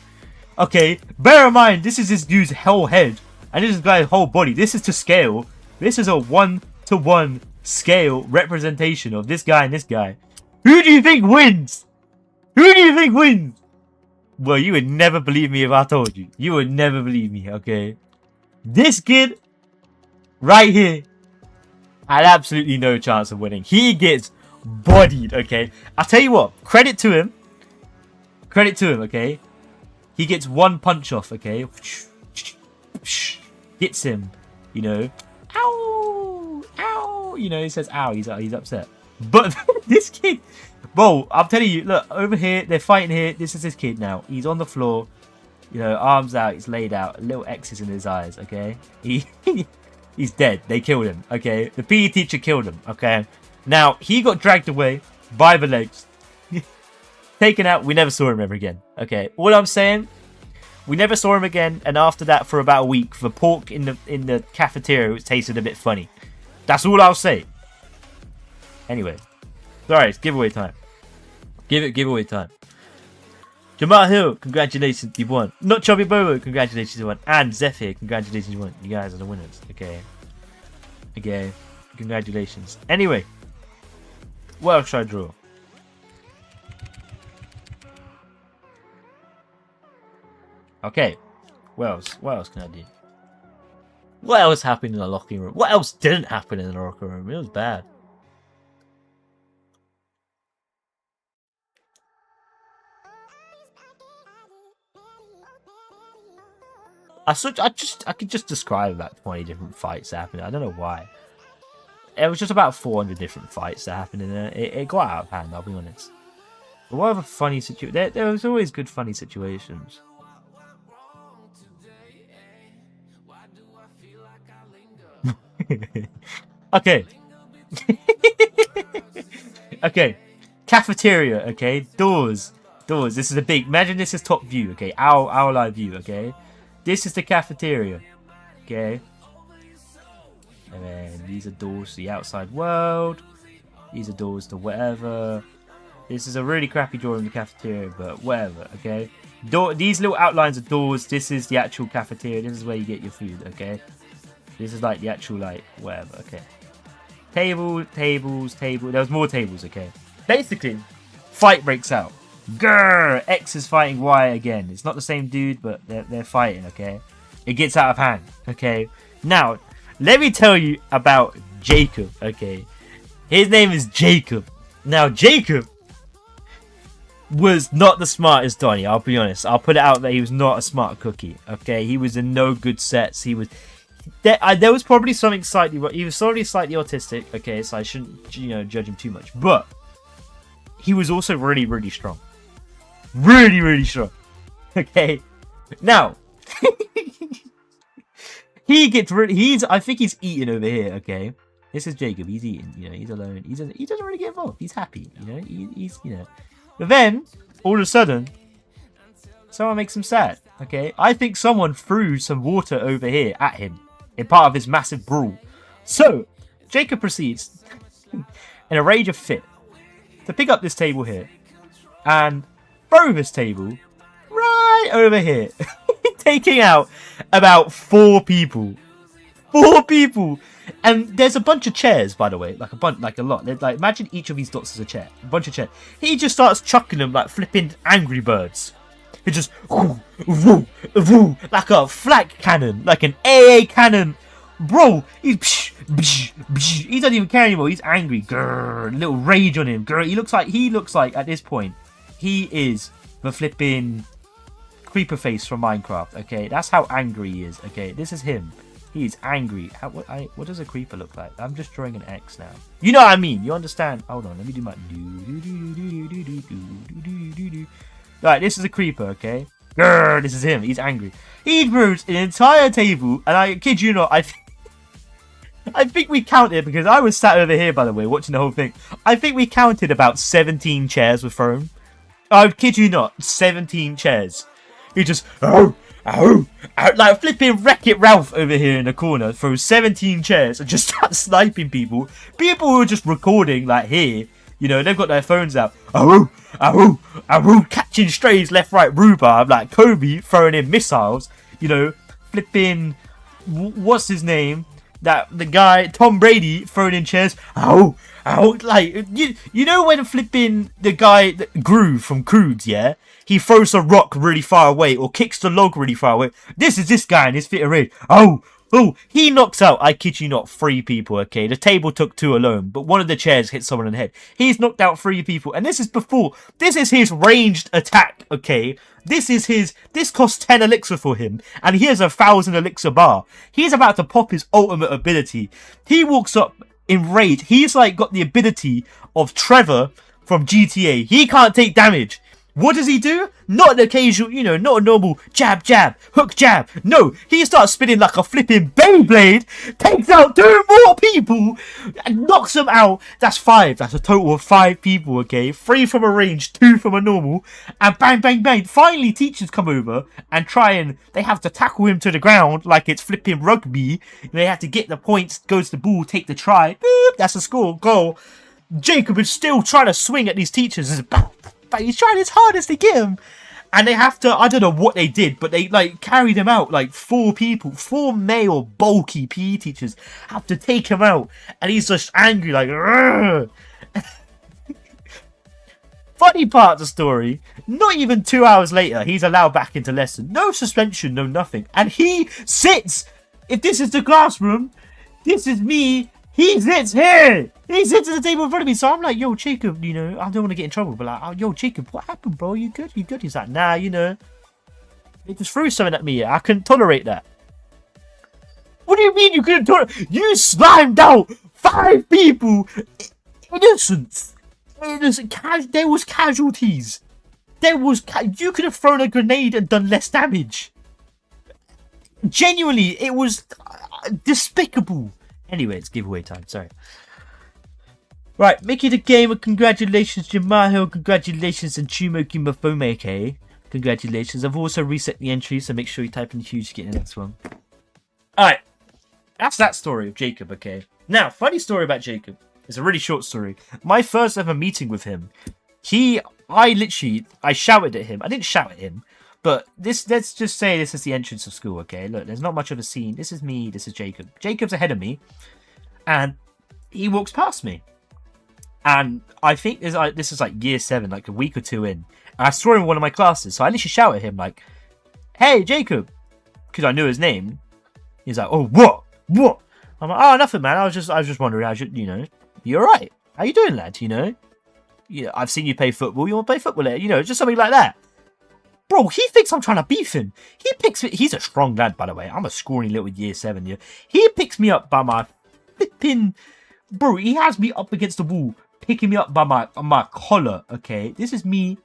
Okay, bear in mind, this is this dude's whole head. And this is this guy's whole body. This is to scale. This is a 1-to-1 scale representation of this guy and this guy. Who do you think wins? Who do you think wins? Well, you would never believe me if I told you. You would never believe me, okay? This kid, right here, had absolutely no chance of winning. He gets bodied, okay? I'll tell you what, credit to him. Credit to him, okay? He gets one punch off, okay? Hits him, you know. Ow! Ow! You know, he says ow, he's upset. But this kid, bro, I'm telling you, look, over here, they're fighting here. This is his kid now. He's on the floor. You know, arms out, he's laid out, little X's in his eyes, okay? He's dead. They killed him, okay? The PE teacher killed him, okay? Now, he got dragged away by the legs. Taken out, we never saw him ever again, okay? All I'm saying, we never saw him again, and after that, for about a week, the pork in the cafeteria tasted a bit funny. That's all I'll say. Anyway, sorry, it's giveaway time. Giveaway time. Jamal Hill, congratulations, you won. Not Chubby Bobo, congratulations, you won. And Zephyr, congratulations, you won. You guys are the winners, okay? Okay, congratulations. Anyway, what else should I draw? Okay, what else can I do? What else happened in the locker room? What else didn't happen in the locker room? It was bad. I could just describe about 20 different fights that happened. I don't know why. It was just about 400 different fights that happened in there. It got out of hand, I'll be honest. But what other funny situation? There was always good funny situations. Okay. Okay. Cafeteria, okay? Doors. This is a big... Imagine this is top view, okay? Our live view, okay? This is the cafeteria, okay? And then these are doors to the outside world. These are doors to whatever. This is a really crappy drawing of the cafeteria, but whatever, okay? These little outlines are doors. This is the actual cafeteria. This is where you get your food, okay? This is like the actual, like, whatever, okay? Tables. There was more tables, okay? Basically, fight breaks out. Grrr! X is fighting Y again. It's not the same dude, but they're fighting, okay? It gets out of hand, okay? Now, let me tell you about Jacob, okay? His name is Jacob. Now, Jacob was not the smartest Donnie, I'll be honest. I'll put it out there, he was not a smart cookie, okay? He was in no good sets. He was... There was probably something slightly... He was slightly autistic, okay? So I shouldn't, you know, judge him too much. But he was also really, really strong. Really, really strong. Okay. Now, I think he's eating over here, okay? This is Jacob. He's eating, you know, he's alone. He doesn't really get involved. He's happy, you know? He's, you know. But then, all of a sudden, someone makes him sad, okay? I think someone threw some water over here at him in part of his massive brawl. So, Jacob proceeds, in a rage of fit, to pick up this table here and throw this table right over here, taking out about 4 people. 4 people, and there's a bunch of chairs, by the way, like a lot. Like, imagine each of these dots is a chair, a bunch of chairs. He just starts chucking them like flipping Angry Birds. He just woo, woo, woo, like a flak cannon, like an AA cannon. Bro, he's he doesn't even care anymore. He's angry. Grrr, little rage on him. Grrr, he looks like at this point, he is the flipping Creeper Face from Minecraft. Okay, that's how angry he is. Okay, this is him. He's angry. What does a creeper look like? I'm just drawing an X now. You know what I mean? You understand? Hold on, let me do my Alright, this is a creeper, okay? Grr, this is him. He's angry. He broke an entire table, and I kid you not, I think we counted, because I was sat over here, by the way, watching the whole thing. I think we counted about 17 chairs were thrown. I kid you not, 17 chairs. He just, like flipping Wreck-It Ralph over here in the corner, throws 17 chairs and just starts sniping people. People who are just recording, like here, you know, they've got their phones out. Catching strays left, right, rhubarb, like Kobe throwing in missiles, you know, flipping, what's his name? The guy, Tom Brady, throwing in chairs. Like, you know when flipping the guy, Groove from Croods, yeah? He throws a rock really far away or kicks the log really far away. This is this guy in his fit of rage. He knocks out, I kid you not, 3 people, okay? The table took 2 alone, but one of the chairs hit someone in the head. He's knocked out 3 people, and this is his ranged attack, okay? This costs 10 elixir for him, and he has a 1,000 elixir bar. He's about to pop his ultimate ability. He walks up in rage. He's like got the ability of Trevor from GTA. He can't take damage. What does he do? Not an occasional, you know, not a normal jab, hook, jab. No, he starts spinning like a flipping Beyblade, takes out 2 more people, and knocks them out. That's 5. That's a total of 5 people, okay? 3 from a range, 2 from a normal, and bang, bang, bang. Finally, teachers come over and they have to tackle him to the ground like it's flipping rugby. They have to get the points, goes the ball, take the try. Boop, that's a score, goal. Jacob is still trying to swing at these teachers. He's trying his hardest to get him, and they have to, I don't know what they did, but they like carried him out. Like 4 male bulky PE teachers have to take him out, and he's just angry like funny part of the story, not even 2 hours later he's allowed back into lesson. No suspension, no nothing, and he sits, if this is the classroom, this is me, he sits here. He sits at the table in front of me. So I'm like, yo, Jacob, you know, I don't want to get in trouble. But like, oh, yo, Jacob, what happened, bro? You good? You good? He's like, nah, you know. They just threw something at me. I couldn't tolerate that. What do you mean you couldn't tolerate? You slimed out 5 people. Innocent. There was casualties. You could have thrown a grenade and done less damage. Genuinely, it was despicable. Anyway, it's giveaway time. Sorry. Right, Mickey the Gamer, congratulations. Jamaho, congratulations. And Chumoki Mafome, congratulations. I've also reset the entry, so make sure you type in huge to get the next one. Alright, that's that story of Jacob, okay? Now, funny story about Jacob. It's a really short story. My first ever meeting with him, I shouted at him. I didn't shout at him, but let's just say this is the entrance of school, okay? Look, there's not much of a scene. This is me, this is Jacob. Jacob's ahead of me, and he walks past me. And I think this is like year 7, like a week or 2 in. And I saw him in one of my classes, so I literally shouted at him like, "Hey, Jacob," because I knew his name. He's like, "Oh, what? I'm like, "Oh, nothing, man. I was just wondering, you all right? How you doing, lad? You know, yeah, I've seen you play football. You want to play football later? You know, just something like that." Bro, he thinks I'm trying to beef him. He picks me. He's a strong lad, by the way. I'm a scrawny little year 7 year. He picks me up by my flipping. Bro, he has me up against the wall, picking me up by my collar, okay? This is me.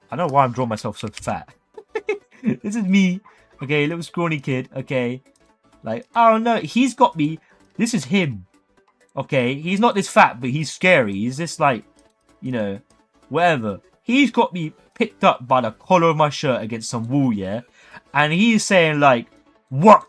I don't know why I'm drawing myself so fat. This is me, okay? Little scrawny kid, okay? Like, I don't know. He's got me. This is him, okay? He's not this fat, but he's scary. He's just like, you know, whatever. He's got me picked up by the collar of my shirt against some wall, yeah? And he's saying like, What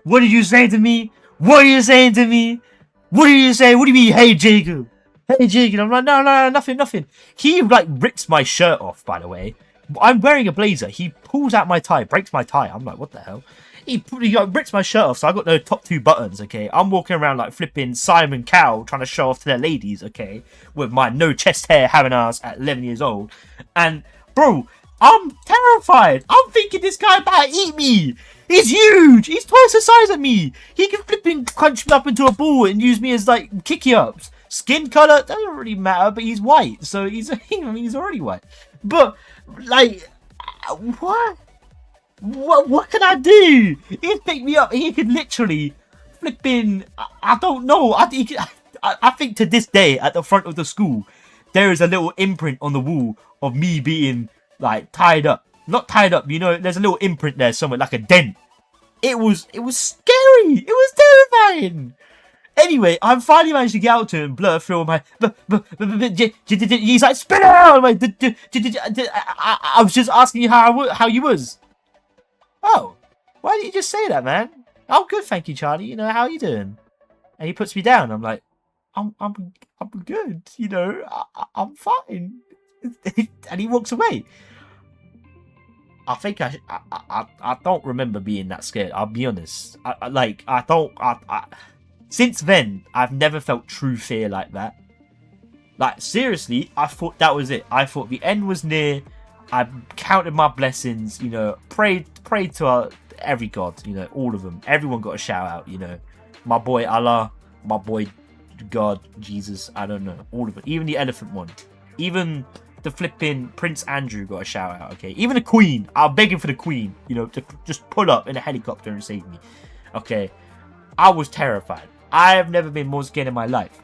did you say to me? What are you saying to me? What do you say? What do you mean, hey, Jacob? Hey, Jacob. I'm like, no, nothing. He, like, rips my shirt off, by the way. I'm wearing a blazer. He pulls out my tie, breaks my tie. I'm like, what the hell? He rips my shirt off, so I got no top 2 buttons, okay? I'm walking around like flipping Simon Cowell, trying to show off to their ladies, okay? With my no chest hair having ass at 11 years old. And, bro, I'm terrified. I'm thinking this guy about to eat me. He's huge. He's twice the size of me. He can flipping crunch me up into a ball and use me as like kicky ups. Skin color doesn't really matter, but he's white, so he's already white. But like, What? What can I do? He'd pick me up. He could literally flip in. I don't know. I think to this day at the front of the school, there is a little imprint on the wall of me being like tied up. Not tied up, you know. There's a little imprint there somewhere, like a dent. It was scary. It was terrifying. Anyway, I finally managed to get out to him, blur through my. He's like, spit it out. I'm like, I was just asking you how you was. Oh, why didn't you just say that, man? I'm good, thank you, Charlie. You know, how are you doing? And he puts me down. I'm like, I'm good. You know, I'm fine. And he walks away. I think I don't remember being that scared. I'll be honest. Since then, I've never felt true fear like that. Like, seriously, I thought that was it. I thought the end was near. I counted my blessings, you know, prayed to every god, you know, all of them. Everyone got a shout out, you know. My boy Allah, my boy God, Jesus, I don't know. All of it. Even the elephant one. Even the flipping Prince Andrew got a shout out, okay? Even the Queen. I'm begging for the Queen, you know, to just pull up in a helicopter and save me. Okay? I was terrified. I have never been more scared in my life.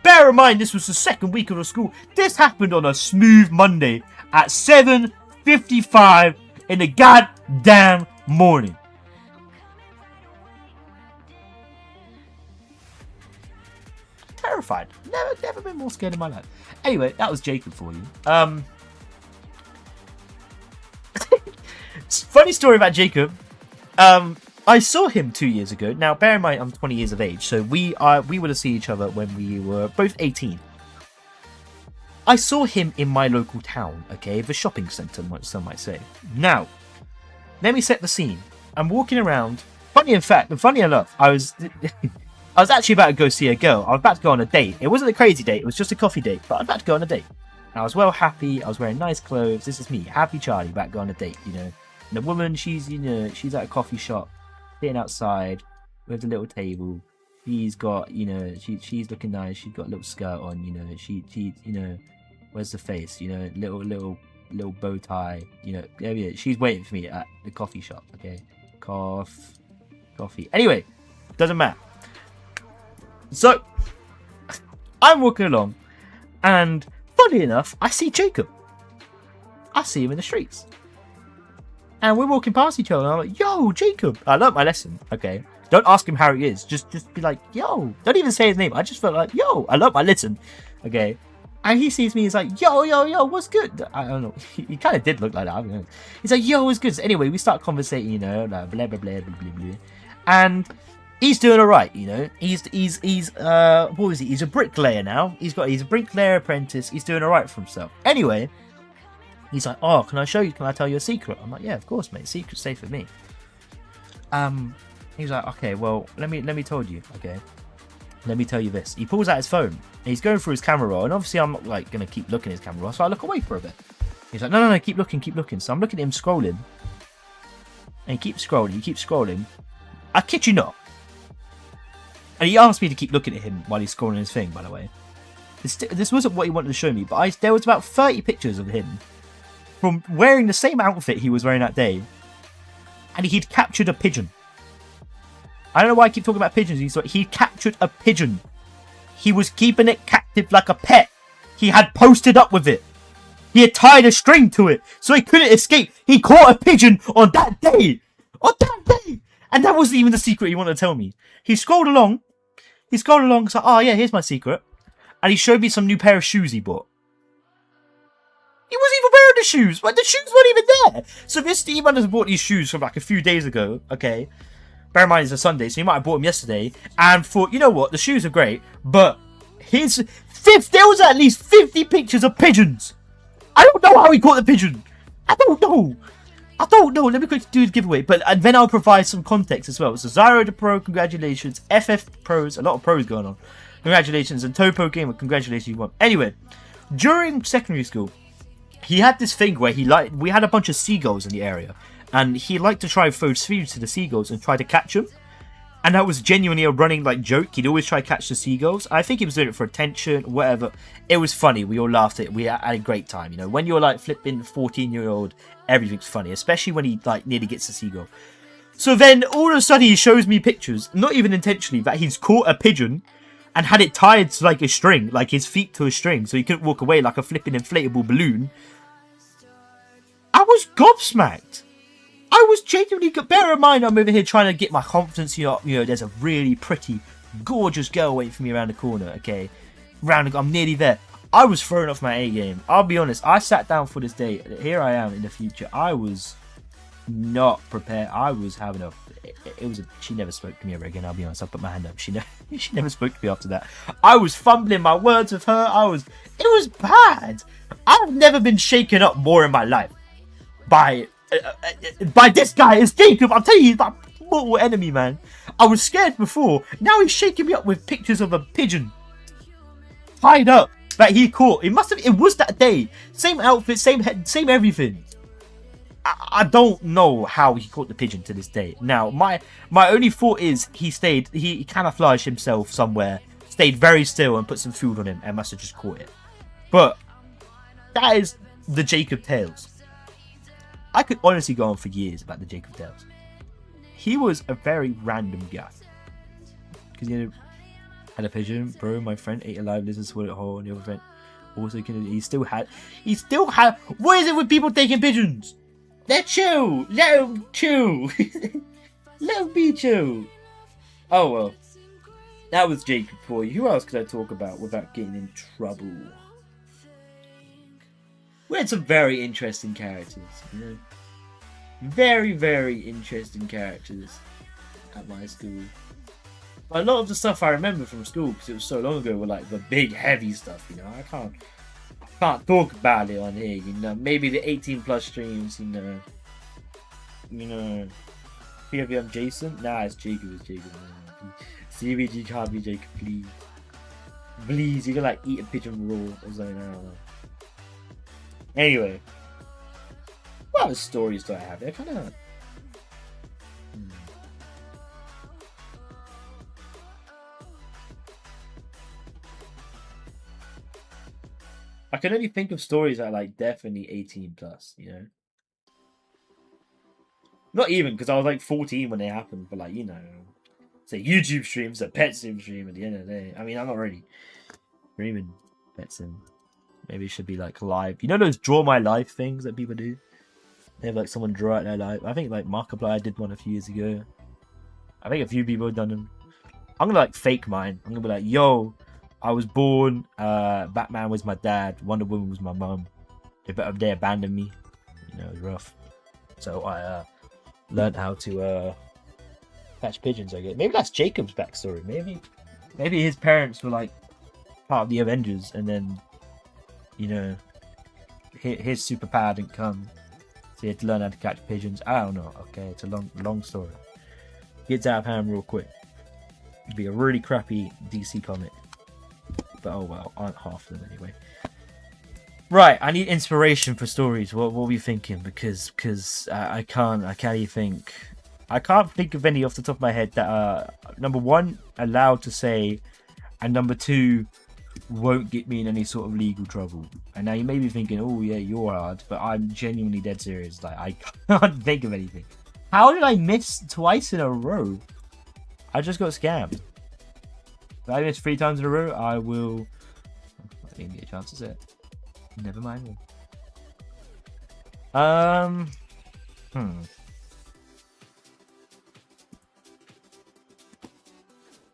Bear in mind, this was the second week of the school. This happened on a smooth Monday at 7:55 in the goddamn morning. Terrified. Never been more scared in my life. Anyway, that was Jacob for you. Funny story about Jacob. I saw him 2 years ago. Now, bear in mind, I'm 20 years of age, so we would have seen each other when we were both 18. I saw him in my local town, okay, the shopping centre, some might say. Now, let me set the scene. I'm walking around. Funny enough, I was actually about to go see a girl. I was about to go on a date. It wasn't a crazy date. It was just a coffee date, but I was about to go on a date. I was well happy. I was wearing nice clothes. This is me, happy Charlie, about to go on a date, you know. And the woman, she's at a coffee shop, sitting outside with a little table. She's got, you know, she's looking nice. She's got a little skirt on, you know. She you know, where's the face? You know, little bow tie. You know, yeah. She's waiting for me at the coffee shop. Okay, coffee. Anyway, doesn't matter. So I'm walking along, and funny enough, I see Jacob. I see him in the streets. And we're walking past each other, and I'm like, yo, Jacob. I learnt my lesson, okay? Don't ask him how he is. Just be like, yo. Don't even say his name. I just felt like, yo. I learnt my lesson, okay? And he sees me, he's like, yo, what's good? I don't know. He kind of did look like that. I don't know. He's like, yo, what's good? So anyway, we start conversating, you know, like blah, blah, blah, blah, blah, blah. And he's doing all right, you know. He's what was he? He's a bricklayer now. He's a bricklayer apprentice. He's doing all right for himself. Anyway, he's like, oh, can I show you? Can I tell you a secret? I'm like, yeah, of course, mate. Secret's safe with me. He's like, okay, well, let me tell you, okay. Let me tell you this. He pulls out his phone and he's going through his camera roll, and obviously I'm not like gonna keep looking at his camera roll, so I look away for a bit. He's like, no, keep looking. So I'm looking at him scrolling, and he keeps scrolling. I kid you not. And he asked me to keep looking at him while he's scrolling his thing, by the way. This wasn't what he wanted to show me, but there was about 30 pictures of him from wearing the same outfit he was wearing that day, and he'd captured a pigeon. I don't know why I keep talking about pigeons. He captured a pigeon. He was keeping it captive like a pet. He had posted up with it. He had tied a string to it so he couldn't escape. He caught a pigeon on that day. And that wasn't even the secret he wanted to tell me. He scrolled along. So, oh yeah, here's my secret. And he showed me some new pair of shoes he bought. He wasn't even wearing the shoes. But the shoes weren't even there. So this Steve has bought these shoes from like a few days ago. Okay. Bear in mind it's a Sunday, so he might have bought them yesterday. And thought, you know what? The shoes are great. But there was at least 50 pictures of pigeons. I don't know how he caught the pigeon. I don't know. Let me quickly do the giveaway. But and then I'll provide some context as well. So Zyro the Pro, congratulations. FF Pros, a lot of pros going on. Congratulations. And Topo Gamer, congratulations, you won. Anyway, during secondary school, he had this thing where we had a bunch of seagulls in the area. And he liked to try and throw food to the seagulls and try to catch them. And that was genuinely a running like joke. He'd always try to catch the seagulls. I think he was doing it for attention, whatever. It was funny. We all laughed at it. We had a great time. You know, when you're like flipping 14-year-old, everything's funny, especially when he like nearly gets a seagull. So then all of a sudden he shows me pictures, not even intentionally, that he's caught a pigeon and had it tied to like a string, like his feet to a string, so he couldn't walk away like a flipping inflatable balloon. I was gobsmacked. I was genuinely. Bear in mind, I'm over here trying to get my confidence up. You know, there's a really pretty, gorgeous girl waiting for me around the corner. Okay, I'm nearly there. I was throwing off my A game. I'll be honest. I sat down for this day. Here I am in the future. I was not prepared. I was having a. It was. She never spoke to me ever again. I'll be honest. I'll put my hand up. She never spoke to me after that. I was fumbling my words with her. It was bad. I've never been shaken up more in my life by this guy. It's Jacob. I'm telling you, he's my mortal enemy, man. I was scared before. Now he's shaking me up with pictures of a pigeon tied up that he caught. It must have. It was that day. Same outfit, same head, same everything. I don't know how he caught the pigeon to this day. Now, my only thought is he camouflaged himself somewhere, stayed very still, and put some food on him, and must have just caught it. But that is the Jacob Tales. I could honestly go on for years about the Jacob Tales. He was a very random guy. Because, you know, had a pigeon, bro, my friend ate a live lizard, swallowed it whole, and the other friend also he still had, what is it with people taking pigeons? Let chew! Let him chew! Let him be chew! Oh well. That was Jacob for you. Who else could I talk about without getting in trouble? We had some very interesting characters, you know. Very, very interesting characters at my school. But a lot of the stuff I remember from school, because it was so long ago, were like the big, heavy stuff, you know. I can't talk about it on here, you know. Maybe the 18+ streams, you know. PWM Jason? Nah, it's Jacob. It's Jacob. CBG can't be Jacob, please. Please, you can like eat a pigeon raw or something. I don't know. Anyway, what other stories do I have? They're kind of. I can only think of stories that are like definitely 18+, you know. Not even, because I was like 14 when they happened, but like, you know, say YouTube streams, a pet sim stream at the end of the day. I mean, I'm not really streaming pet sim. Maybe it should be like live. You know those draw my life things that people do? They have like someone draw out their life. I think like Markiplier did one a few years ago. I think a few people have done them. I'm gonna like fake mine. I'm gonna be like, yo, I was born, Batman was my dad, Wonder Woman was my mum. They abandoned me. You know, it was rough. So I learned how to catch pigeons, I guess. Maybe that's Jacob's backstory. Maybe his parents were like part of the Avengers, and then, you know, his superpower didn't come, so he had to learn how to catch pigeons. I don't know. Okay, it's a long story. Gets out of hand real quick. It'd be a really crappy DC comic. But oh well, aren't half of them anyway. Right, I need inspiration for stories. What were we thinking? Because I can't even think. I can't think of any off the top of my head that are, number one, allowed to say, and number two, won't get me in any sort of legal trouble. And now you may be thinking, oh yeah, you're hard, but I'm genuinely dead serious. Like, I can't think of anything. How did I miss twice in a row? I just got scammed. If I miss 3 times in a row, I will. I didn't get a chance to say it. Never mind.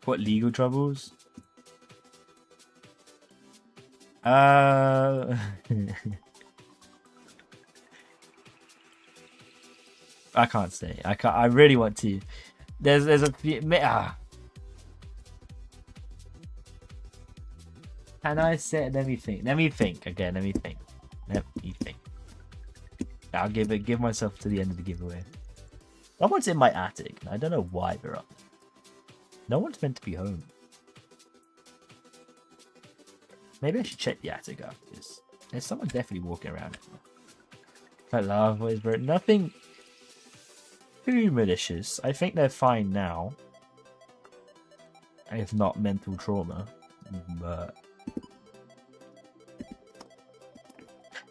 What legal troubles? I can't say. I really want to. There's a few. Can I say? Let me think. Okay, let me think. I'll give myself to the end of the giveaway. Someone's in my attic. I don't know why they're up. No one's meant to be home. Maybe I should check the attic after this. There's someone definitely walking around. I love what is bro. Nothing too malicious. I think they're fine now. if not mental trauma. But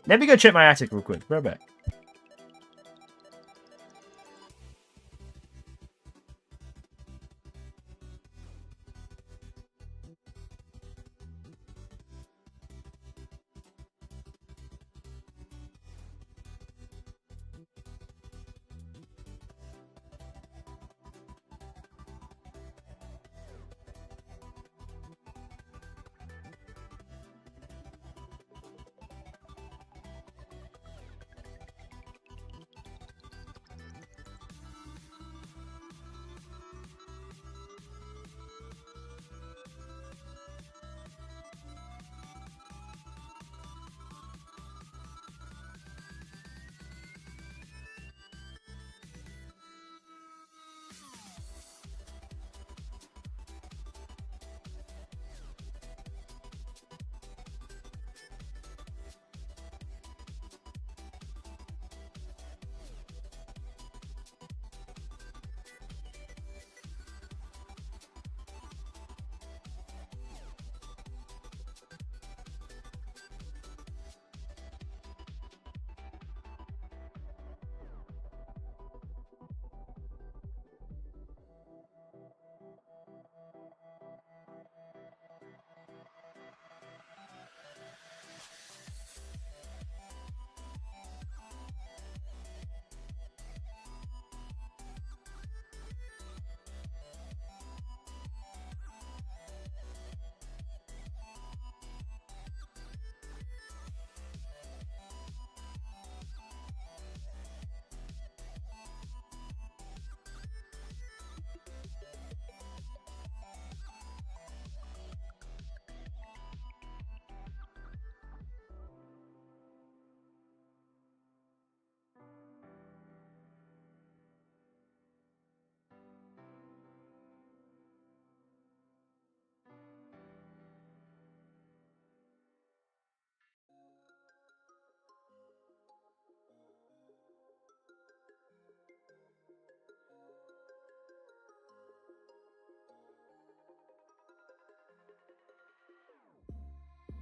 let me go check my attic real quick. Right back.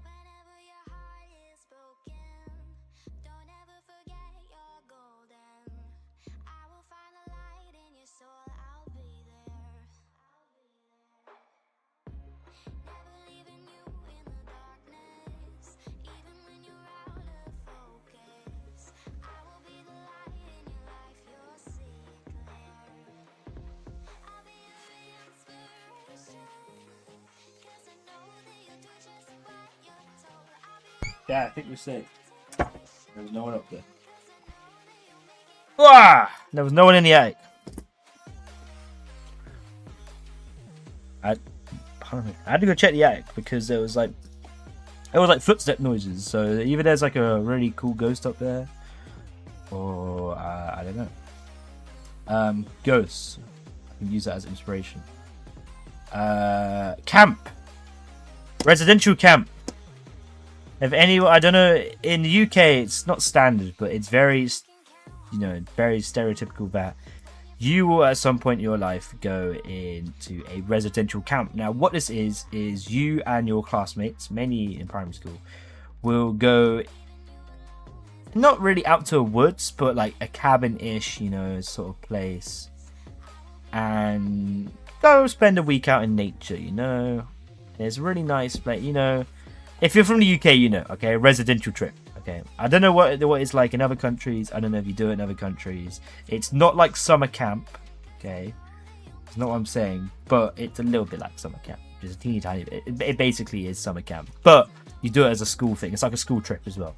Whenever your heart is broken, don't ever forget you're golden. I will find the light in your soul, I'll be there. Never leaving you in the darkness, even when you're out of focus. I will be the light in your life, you'll see it clear. I'll be your inspiration, 'cause I know that you'll do just what you're told. I'll be your Yeah, I think we're safe. There was no one up there. There was no one in the attic. I had to go check the attic because there was like footstep noises. So either there's like a really cool ghost up there, or I don't know. Ghosts. I can use that as inspiration. Camp. Residential camp. If anyone, I don't know, in the UK it's not standard, but it's very, very stereotypical that you will at some point in your life go into a residential camp. Now, what this is you and your classmates, mainly in primary school, will go not really out to a woods, but like a cabin-ish, sort of place, and go spend a week out in nature. There's a really nice place. If you're from the UK, okay, a residential trip. Okay, I don't know what it's like in other countries. I don't know if you do it in other countries. It's not like summer camp, okay? It's not what I'm saying, but it's a little bit like summer camp. Just a teeny tiny bit. It basically is summer camp, but you do it as a school thing. It's like a school trip as well.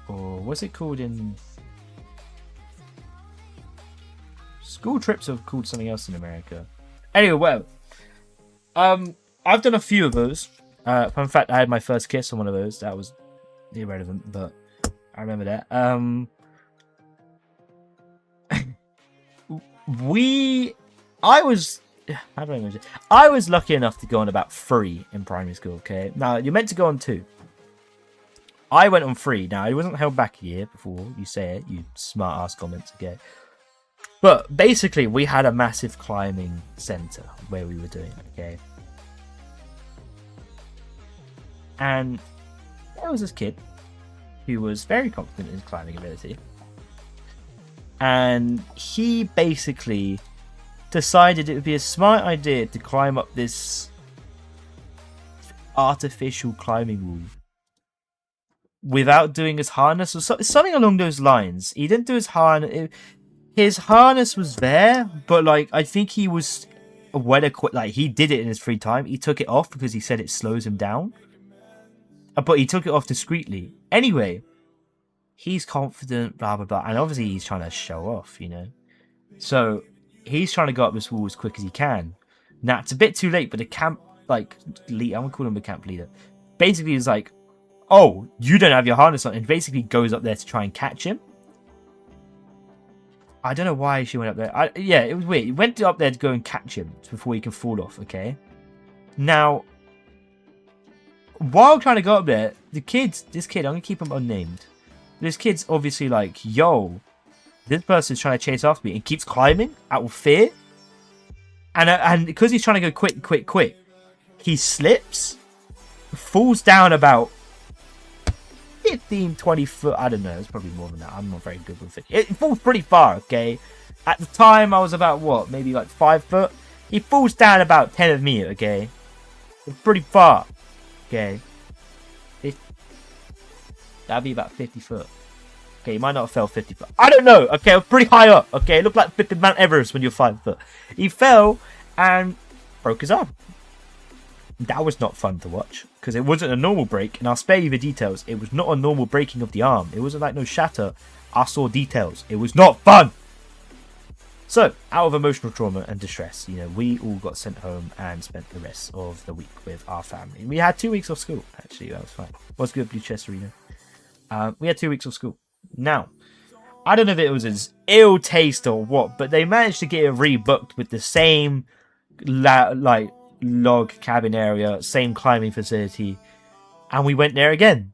Or what's it called in? School trips are called something else in America. Anyway, well, I've done a few of those. Fun fact: I had my first kiss on one of those. That was irrelevant, but I remember that. I was lucky enough to go on about 3 in primary school. Okay, now you're meant to go on 2. I went on 3. Now I wasn't held back a year before you say it. You smart ass comments. Okay, But basically, we had a massive climbing center where we were doing, okay? And there was this kid who was very confident in his climbing ability. And he basically decided it would be a smart idea to climb up this artificial climbing wall without doing his harness or something along those lines. He didn't do his harness. His harness was there, but like I think he was well equipped. Like he did it in his free time. He took it off because he said it slows him down. But he took it off discreetly. Anyway, he's confident, blah blah blah, and obviously he's trying to show off, you know. So he's trying to go up this wall as quick as he can. Now it's a bit too late, but the camp leader, I'm gonna call him the camp leader. Basically, he's like, "Oh, you don't have your harness on," and basically goes up there to try and catch him. I don't know why she went up there. Yeah, it was weird. He went up there to go and catch him before he can fall off. Okay, now. While trying to go up there, this kid, I'm gonna keep him unnamed. This kid's obviously like, yo, this person's trying to chase after me and keeps climbing out of fear. And because he's trying to go quick, he slips, falls down about 15, 20 foot. I don't know, it's probably more than that. I'm not very good with it. It falls pretty far, okay? At the time, I was about, what, maybe like 5 foot? He falls down about 10 of me, okay? It's pretty far. Okay, that'd be about 50 foot. Okay, he might not have fell 50 foot. I don't know. Okay, pretty high up. Okay, it looked like flipping Mount Everest when you're 5 foot. He fell and broke his arm. That was not fun to watch because it wasn't a normal break. And I'll spare you the details. It was not a normal breaking of the arm. It wasn't like no shatter. I saw details. It was not fun. So, out of emotional trauma and distress, you know, we all got sent home and spent the rest of the week with our family. We had 2 weeks off school, actually. That was fine. What's good, Blue Chest Arena? We had 2 weeks off school. Now, I don't know if it was as ill taste or what, but they managed to get it rebooked with the same, log cabin area, same climbing facility, and we went there again.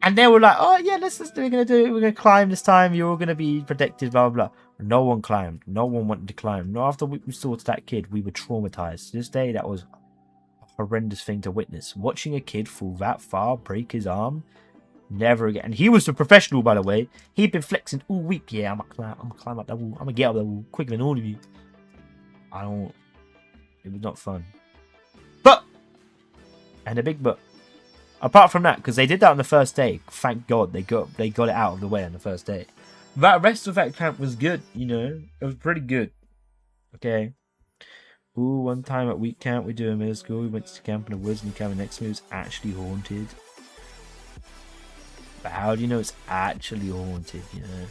And they were like, oh, yeah, we're going to climb this time. You're all going to be protected, blah, blah, blah. No one climbed. No one wanted to climb. No, after we saw that kid, we were traumatized. To this day, that was a horrendous thing to witness. Watching a kid fall that far, break his arm, never again. And he was a professional, by the way. He'd been flexing all week. Yeah, I'm going to climb up that wall. I'm going to get up that wall quicker than all of you. It was not fun. But, and a big but. Apart from that, because they did that on the first day. Thank God they got it out of the way on the first day. That rest of that camp was good, you know. It was pretty good. Okay. Ooh, one time at week camp we do in middle school, we went to camp in the woods and the cabin next to me was actually haunted. But how do you know it's actually haunted, you know?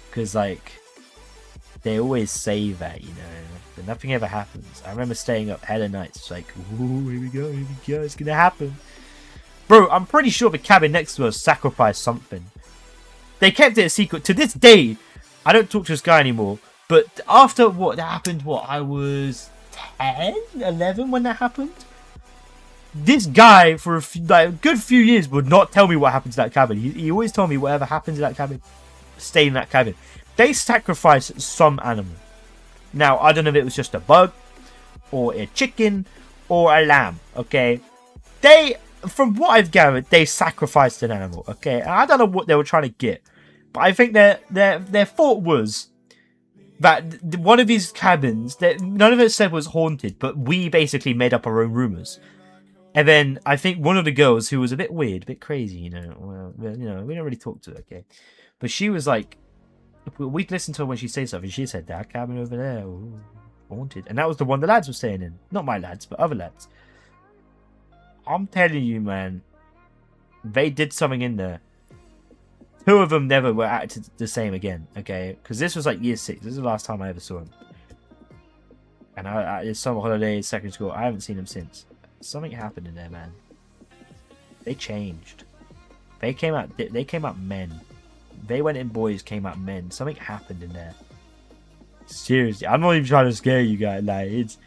Because, like, they always say that, you know, but nothing ever happens. I remember staying up hella nights, like, ooh, here we go, it's gonna happen. Bro, I'm pretty sure the cabin next to us sacrificed something. They kept it a secret. To this day, I don't talk to this guy anymore. But after what happened, I was 10, 11 when that happened? This guy, for a good few years, would not tell me what happened to that cabin. He always told me whatever happened to that cabin, stay in that cabin. They sacrificed some animal. Now, I don't know if it was just a bug, or a chicken, or a lamb, okay? From what I've gathered, they sacrificed an animal, okay? And I don't know what they were trying to get, but I think their thought was that one of these cabins, that none of it said was haunted, but we basically made up our own rumors. And then I think one of the girls, who was a bit weird, a bit crazy, you know, well, you know, we don't really talk to her, okay? But she was like, we'd listen to her when she said something. She said, that cabin over there, ooh, haunted. And that was the one the lads were staying in. Not my lads, but other lads. I'm telling you, man, they did something in there. 2 of them never were acted the same again, okay? Because this was like year 6. This is the last time I ever saw him. And it's summer holidays, secondary school. I haven't seen him since. Something happened in there, man. They changed. They came out men. They went in boys, came out men. Something happened in there. Seriously, I'm not even trying to scare you guys. Like, it's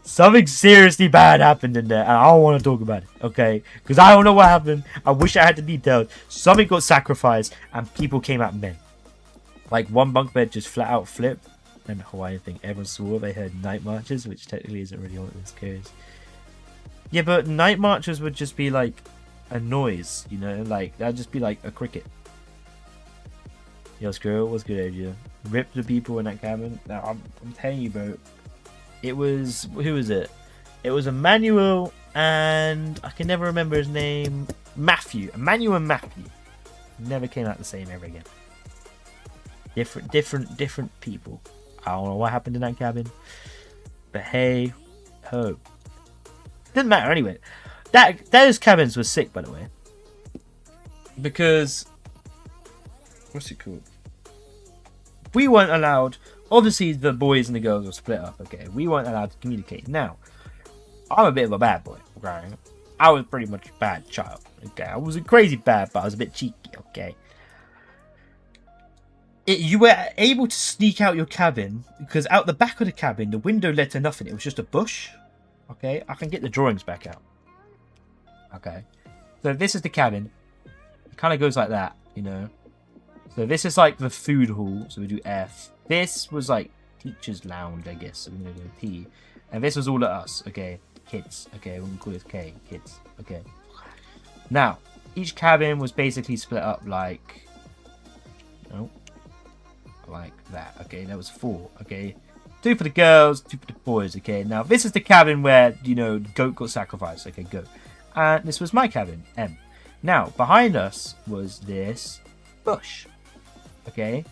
something seriously bad happened in there, and I don't want to talk about it, okay? Because I don't know what happened. I wish I had the details. Something got sacrificed, and people came out men. Like one bunk bed just flat out flipped, and the Hawaiian thing. Everyone swore they heard night marches, which technically isn't really what this goes. Yeah, but night marches would just be like a noise, you know, like that'd just be like a cricket. Yo, Squirrel, what's good, Adria? Rip the people in that cabin. Now, I'm telling you, bro. It was, who was it? It was Emmanuel and I can never remember his name. Matthew. Emmanuel and Matthew. Never came out the same ever again. Different people. I don't know what happened in that cabin, but hey ho, didn't matter anyway. Those cabins were sick, by the way, because what's it called? We weren't allowed. Obviously, the boys and the girls were split up. Okay, we weren't allowed to communicate. Now, I'm a bit of a bad boy. Okay, I was pretty much a bad child. Okay, I wasn't crazy bad, but I was a bit cheeky. Okay. You were able to sneak out your cabin because out the back of the cabin, the window led to nothing. It was just a bush. Okay, I can get the drawings back out. Okay, so this is the cabin. It kind of goes like that, you know. So this is like the food hall. So we do F. This was like teacher's lounge, I guess. So we're gonna go P. And this was all of us. Okay, kids. Okay, we're gonna call this K. Kids. Okay. Now, each cabin was basically split up like, like that. Okay, there was 4. Okay, 2 for the girls, 2 for the boys. Okay, now this is the cabin where, you know, goat got sacrificed. Okay, goat. And this was my cabin, M. Now behind us was this bush. Okay,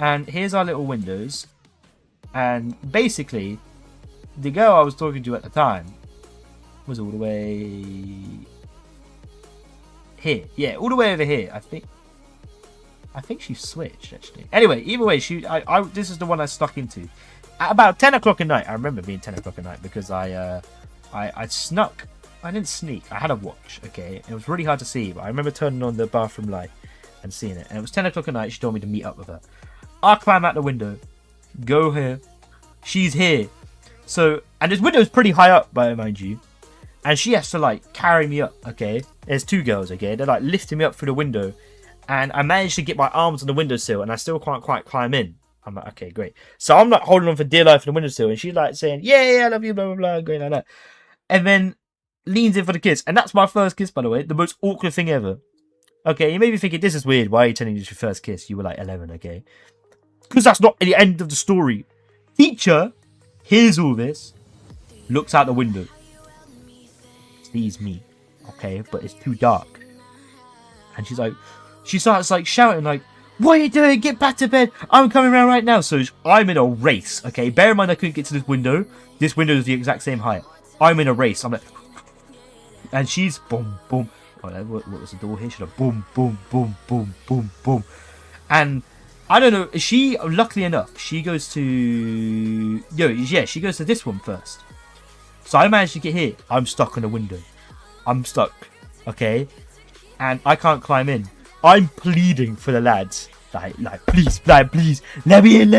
and here's our little windows. And basically, the girl I was talking to at the time was all the way here. Yeah, all the way over here. I think she switched, actually. Anyway, either way, this is the one I stuck into. At about 10 o'clock at night, I remember being 10 o'clock at night because I snuck. I didn't sneak. I had a watch, okay? It was really hard to see, but I remember turning on the bathroom light and seeing it. And it was 10 o'clock at night. She told me to meet up with her. I climb out the window, go here. She's here. So, and this window's pretty high up, mind you. And she has to, like, carry me up, okay? There's 2 girls, okay? They're, like, lifting me up through the window. And I managed to get my arms on the windowsill, and I still can't quite climb in. I'm like, okay, great. So I'm like holding on for dear life on the windowsill, and she's like saying, yeah, I love you, blah, blah, blah, going like that. And then leans in for the kiss. And that's my first kiss, by the way. The most awkward thing ever. Okay, you may be thinking, this is weird. Why are you telling me it's your first kiss? You were like 11, okay? Because that's not the end of the story. Teacher hears all this, looks out the window, sees me, okay? But it's too dark. And she's like, she starts like shouting like, what are you doing? Get back to bed. I'm coming around right now. So I'm in a race. Okay, bear in mind I couldn't get to this window. This window is the exact same height. I'm in a race. I'm like, and she's boom, boom. Oh, what was the door here? She's like, boom, boom, boom, boom, boom, boom. And I don't know. She, luckily enough, she goes to, she goes to this one first. So I managed to get here. I'm stuck on a window. I'm stuck. Okay, and I can't climb in. I'm pleading for the lads. Like, please, let me in.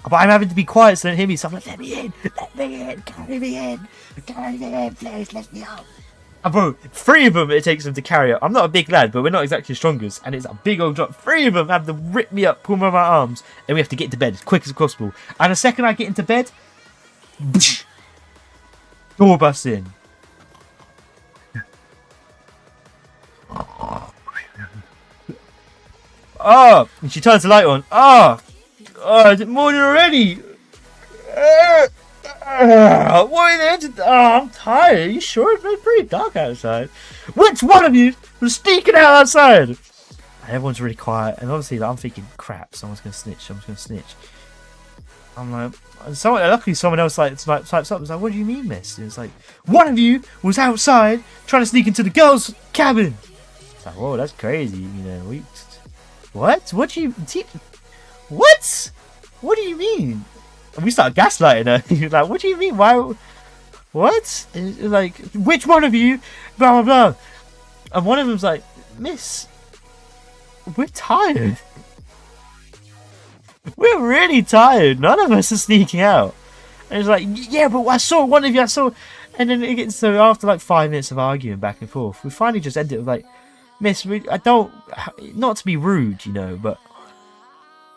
But I'm having to be quiet so they don't hear me. So I'm like, let me in, carry me in, please, let me out. And bro, 3 of them it takes them to carry up. I'm not a big lad, but we're not exactly strongest. And it's a big old drop. 3 of them have to rip me up, pull me on my arms. And we have to get into bed as quick as possible. And the second I get into bed, door busts in. Oh, and she turns the light on. Is it morning already? What are you doing? I'm tired. Are you sure? It's pretty dark outside. Which one of you was sneaking out outside? And everyone's really quiet. And obviously, like, I'm thinking, crap, someone's going to snitch. I'm like, luckily someone else like types up. It's like, what do you mean, miss? And it's like, one of you was outside trying to sneak into the girls' cabin. It's like, whoa, that's crazy. You know, what? What do you mean? And we start gaslighting her. Like, what do you mean? Why? What? And like, which one of you? Blah, blah, blah. And one of them's like, miss, we're tired. We're really tired. None of us are sneaking out. And it's like, yeah, but I saw one of you. And then it gets so after like 5 minutes of arguing back and forth, we finally just end it with like, miss, I don't, not to be rude, you know, but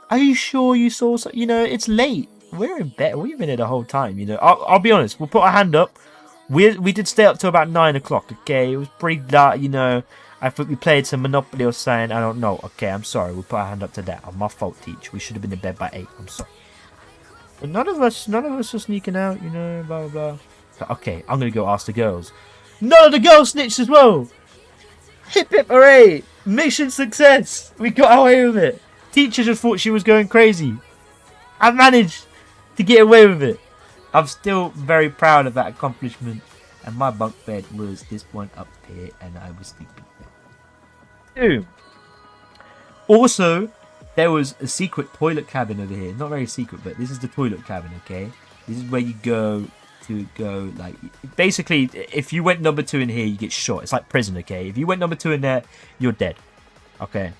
Are you sure you saw? You know, it's late. We're in bed. We've been here the whole time. You know, I'll be honest. We'll put our hand up. We did stay up till about 9 o'clock. Okay, it was pretty dark. You know, I think we played some Monopoly or something. I don't know. Okay, I'm sorry. We'll put our hand up to that. My fault, teach. We should have been in bed by 8. I'm sorry. But none of us are sneaking out. You know, blah blah blah. So, okay, I'm gonna go ask the girls. None of the girls snitched as well. Hip hip hooray! Mission success. We got away with it. Teacher just thought she was going crazy. I managed to get away with it. I'm still very proud of that accomplishment. And my bunk bed was this one up here, and I was sleeping there. Two. Also, there was a secret toilet cabin over here. Not very secret, but this is the toilet cabin, okay? This is where you go to go, like, basically, if you went number 2 in here, you get shot. It's like prison, okay? If you went number 2 in there, you're dead. Okay?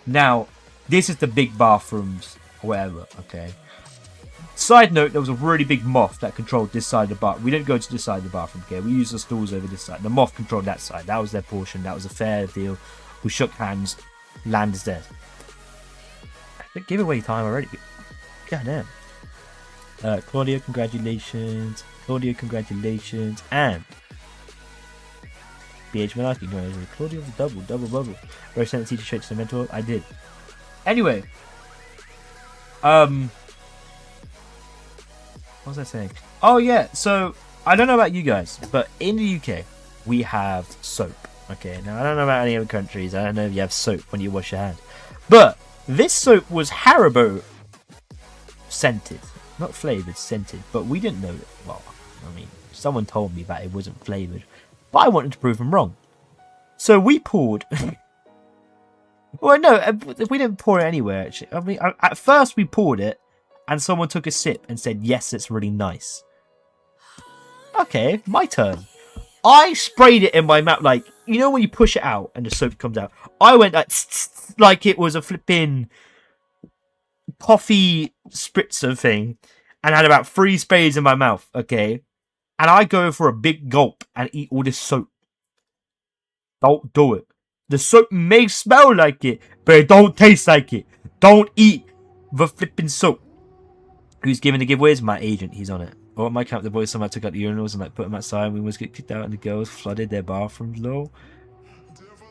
Now, this is the big bathrooms, or whatever, okay? Side note, there was a really big moth that controlled this side of the bathroom. We didn't go to this side of the bathroom, okay? We used the stools over this side. The moth controlled that side. That was their portion. That was a fair deal. We shook hands. Land is dead. Giveaway time already. God damn. Claudia, congratulations. Claudia, congratulations. And BH Malarkey, congratulations. Claudia was a double bubble. Where I sent the teacher straight to the mentor. I did. Anyway. What was I saying? Oh yeah, so I don't know about you guys, but in the UK we have soap. Okay, now I don't know about any other countries. I don't know if you have soap when you wash your hands, but this soap was Haribo scented, not flavored, scented. But we didn't know it. Well, I mean, someone told me that it wasn't flavored, but I wanted to prove them wrong. So we poured. Well, no, we didn't pour it anywhere. Actually, I mean, at first we poured it. And someone took a sip and said, yes, it's really nice. Okay, my turn. I sprayed it in my mouth, like, you know when you push it out and the soap comes out? I went like it was a flipping coffee spritzer thing and had about 3 sprays in my mouth, okay? And I go for a big gulp and eat all this soap. Don't do it. The soap may smell like it, but it don't taste like it. Don't eat the flipping soap. Who's giving the giveaways? My agent, he's on it. Or at my camp, the boys somehow took out the urinals and like put them outside. We almost get kicked out, and the girls flooded their bathrooms. Lol.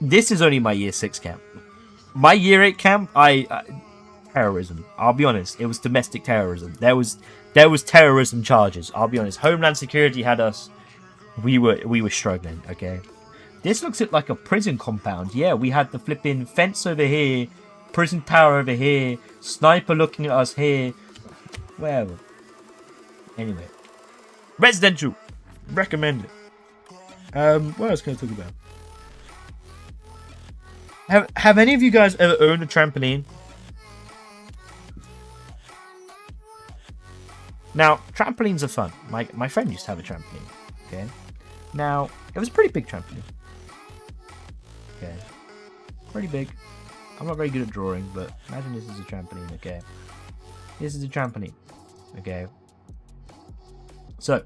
This is only my year 6 camp. My year 8 camp, terrorism. I'll be honest, it was domestic terrorism. There was terrorism charges. I'll be honest. Homeland Security had us. We were struggling. Okay. This looks like a prison compound. Yeah, we had the flipping fence over here, prison tower over here, sniper looking at us here. Whatever. Anyway. Residential. Recommend it. What else can I talk about? Have any of you guys ever owned a trampoline? Now, trampolines are fun. My friend used to have a trampoline. Okay. Now, it was a pretty big trampoline. Okay. Pretty big. I'm not very good at drawing, but imagine this is a trampoline, okay? This is a trampoline. Okay. So,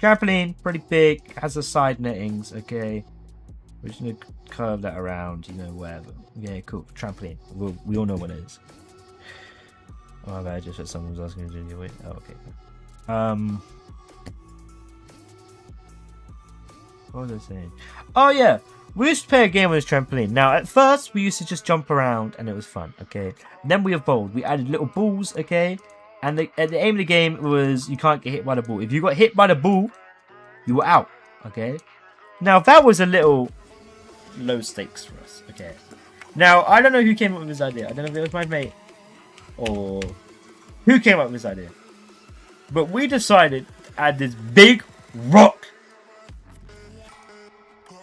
trampoline, pretty big, has the side nettings, okay? We're just gonna curve that around, you know, whatever. Yeah, cool. Trampoline. We all know what it is. Oh, I just that someone was asking to do it. Oh, okay. What was I saying? Oh, yeah. We used to play a game with this trampoline. Now, at first, we used to just jump around, and it was fun, okay? Then we evolved. We added little balls, okay? And the aim of the game was you can't get hit by the ball. If you got hit by the ball, you were out, okay? Now, that was a little low stakes for us, okay? Now, I don't know who came up with this idea. I don't know if it was my mate or who came up with this idea. But we decided to add this big rock.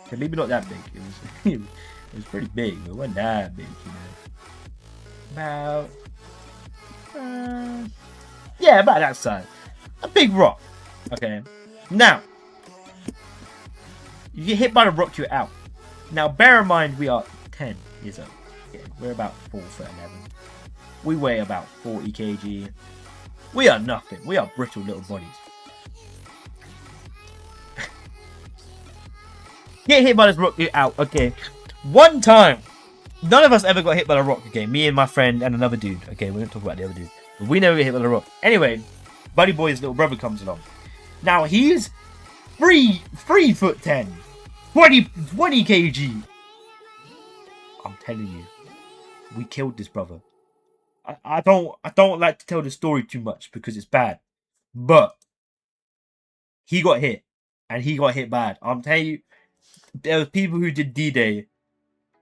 Okay, maybe not that big. It was pretty big, but it wasn't that big, you know. About that size. A big rock. Okay. Now, you get hit by the rock, you're out. Now, bear in mind, we are 10 years old. Okay, we're about 4'11". We weigh about 40 kg. We are nothing. We are brittle little bodies. Get hit by this rock, you're out. Okay. One time, None of us ever got hit by a rock, okay? Me and my friend and another dude. Okay, we don't talk about the other dude. But we never get hit by a rock. Anyway, Buddy Boy's little brother comes along. Now, he's 3'10", 20 kg. I'm telling you, we killed this brother. I don't like to tell the story too much because it's bad. But he got hit. And he got hit bad. I'm telling you, there were people who did D-Day.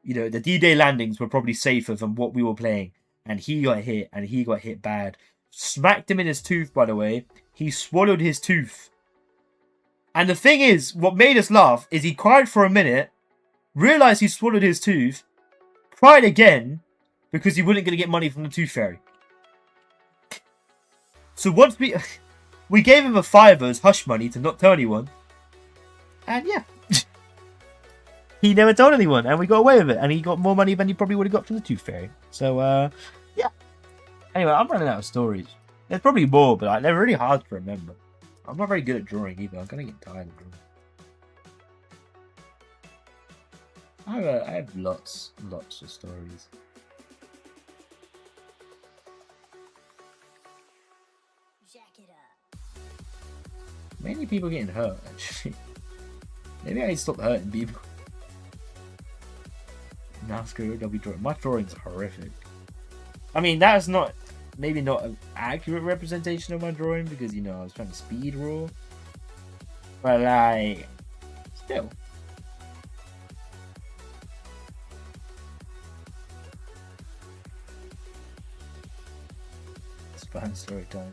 You know, the D-Day landings were probably safer than what we were playing. And he got hit, and he got hit bad. Smacked him in his tooth, by the way. He swallowed his tooth. And the thing is, what made us laugh is he cried for a minute, realised he swallowed his tooth, cried again, because he wasn't going to get money from the Tooth Fairy. So once we gave him a fiver as hush money to not tell anyone. And yeah. He never told anyone, and we got away with it, and he got more money than he probably would have got from the Tooth Fairy. So, yeah. Anyway, I'm running out of stories. There's probably more, but like, they're really hard to remember. I'm not very good at drawing either. I'm gonna get tired of drawing. I have lots of stories. Jack it up. Mainly people getting hurt, actually. Maybe I need to stop hurting people. NASCAR W drawing. My drawings are horrific. I mean, that is not, maybe not an accurate representation of my drawing because, you know, I was trying to speed draw. But, like, still. It's fun story time.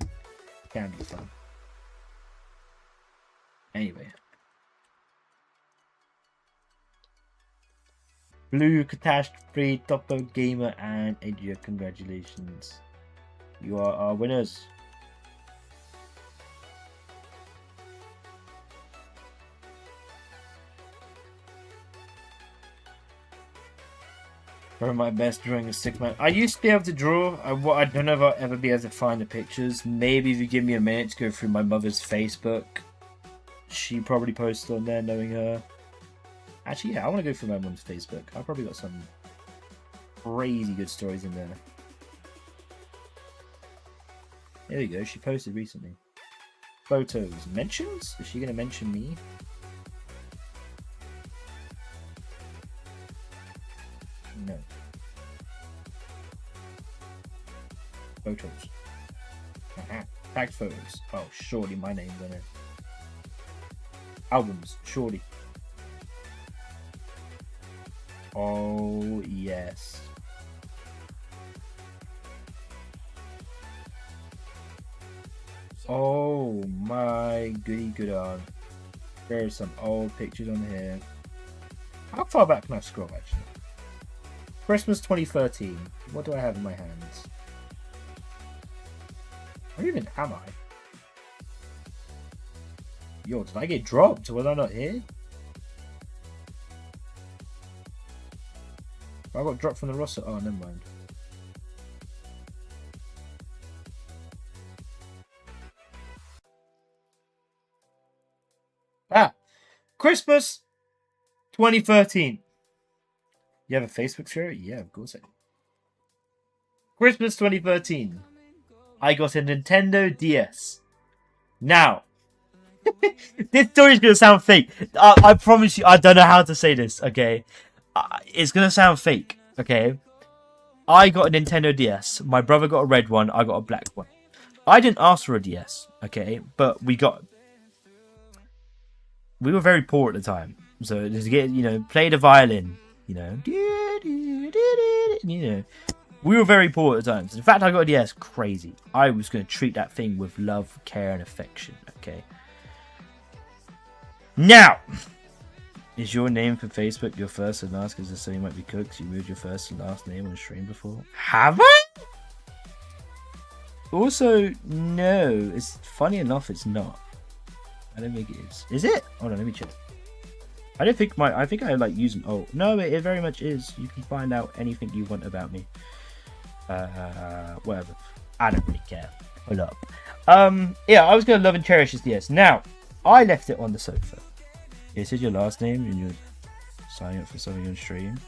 Can be fun. Anyway. Blue, Catastrophe, Topo Gamer, and Adria, congratulations. You are our winners. Try my best drawing a stick man. I used to be able to draw. I don't know if I'll ever be able to find the pictures. Maybe if you give me a minute to go through my mother's Facebook. She probably posted on there, knowing her. Actually, yeah, I want to go through my mum's Facebook. I've probably got some crazy good stories in there. There we go. She posted recently. Photos. Mentions? Is she going to mention me? No. Photos. Tagged photos. Oh, surely my name's on it. Albums. Surely. Oh, yes. Oh, my goody good aunt. There are some old pictures on here. How far back can I scroll, actually? Christmas 2013. What do I have in my hands? Where even am I? Yo, did I get dropped? Was I not here? I got dropped from the roster. Oh, never mind. Christmas 2013. You have a Facebook share? Yeah, of course I do. Christmas 2013. I got a Nintendo DS. Now, this story is going to sound fake. I promise you, I don't know how to say this, okay? It's going to sound fake, okay? I got a Nintendo DS. My brother got a red one. I got a black one. I didn't ask for a DS, okay? But we were very poor at the time. So, just get, you know, play the violin, you know. We were very poor at the time. So, in fact, I got a DS. Crazy. I was going to treat that thing with love, care, and affection, okay? Now, is your name for Facebook your first and last? Because so you might be cooked. You moved your first and last name on stream before. Have I? Also, no. It's funny enough. It's not. I don't think it is. Is it? Hold on. Let me check. I don't think I think I like using. Oh no, it very much is. You can find out anything you want about me. Whatever. I don't really care. Hold up. Yeah, I was gonna love and cherish this DS. Now, I left it on the sofa. This is your last name and you're signing up for something on stream.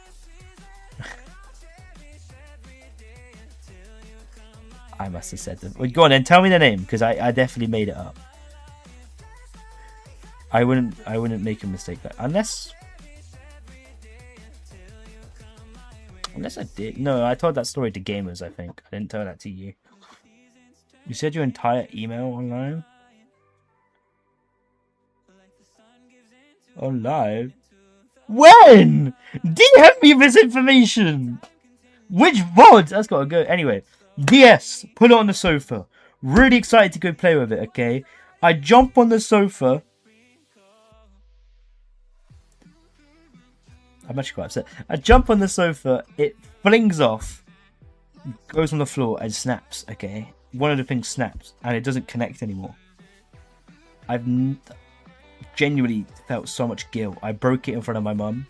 I must have said them. Well, go on then, tell me the name, because I definitely made it up. I wouldn't make a mistake like unless I did. No, I told that story to gamers, I think. I didn't tell that to you. You said your entire email online? On live? When? DM me this information! Which VOD? That's gotta go. Anyway, DS, put it on the sofa. Really excited to go play with it, okay? I jump on the sofa. I'm actually quite upset. I jump on the sofa, it flings off, goes on the floor and snaps, okay? One of the things snaps and it doesn't connect anymore. I've genuinely felt so much guilt. I broke it in front of my mum.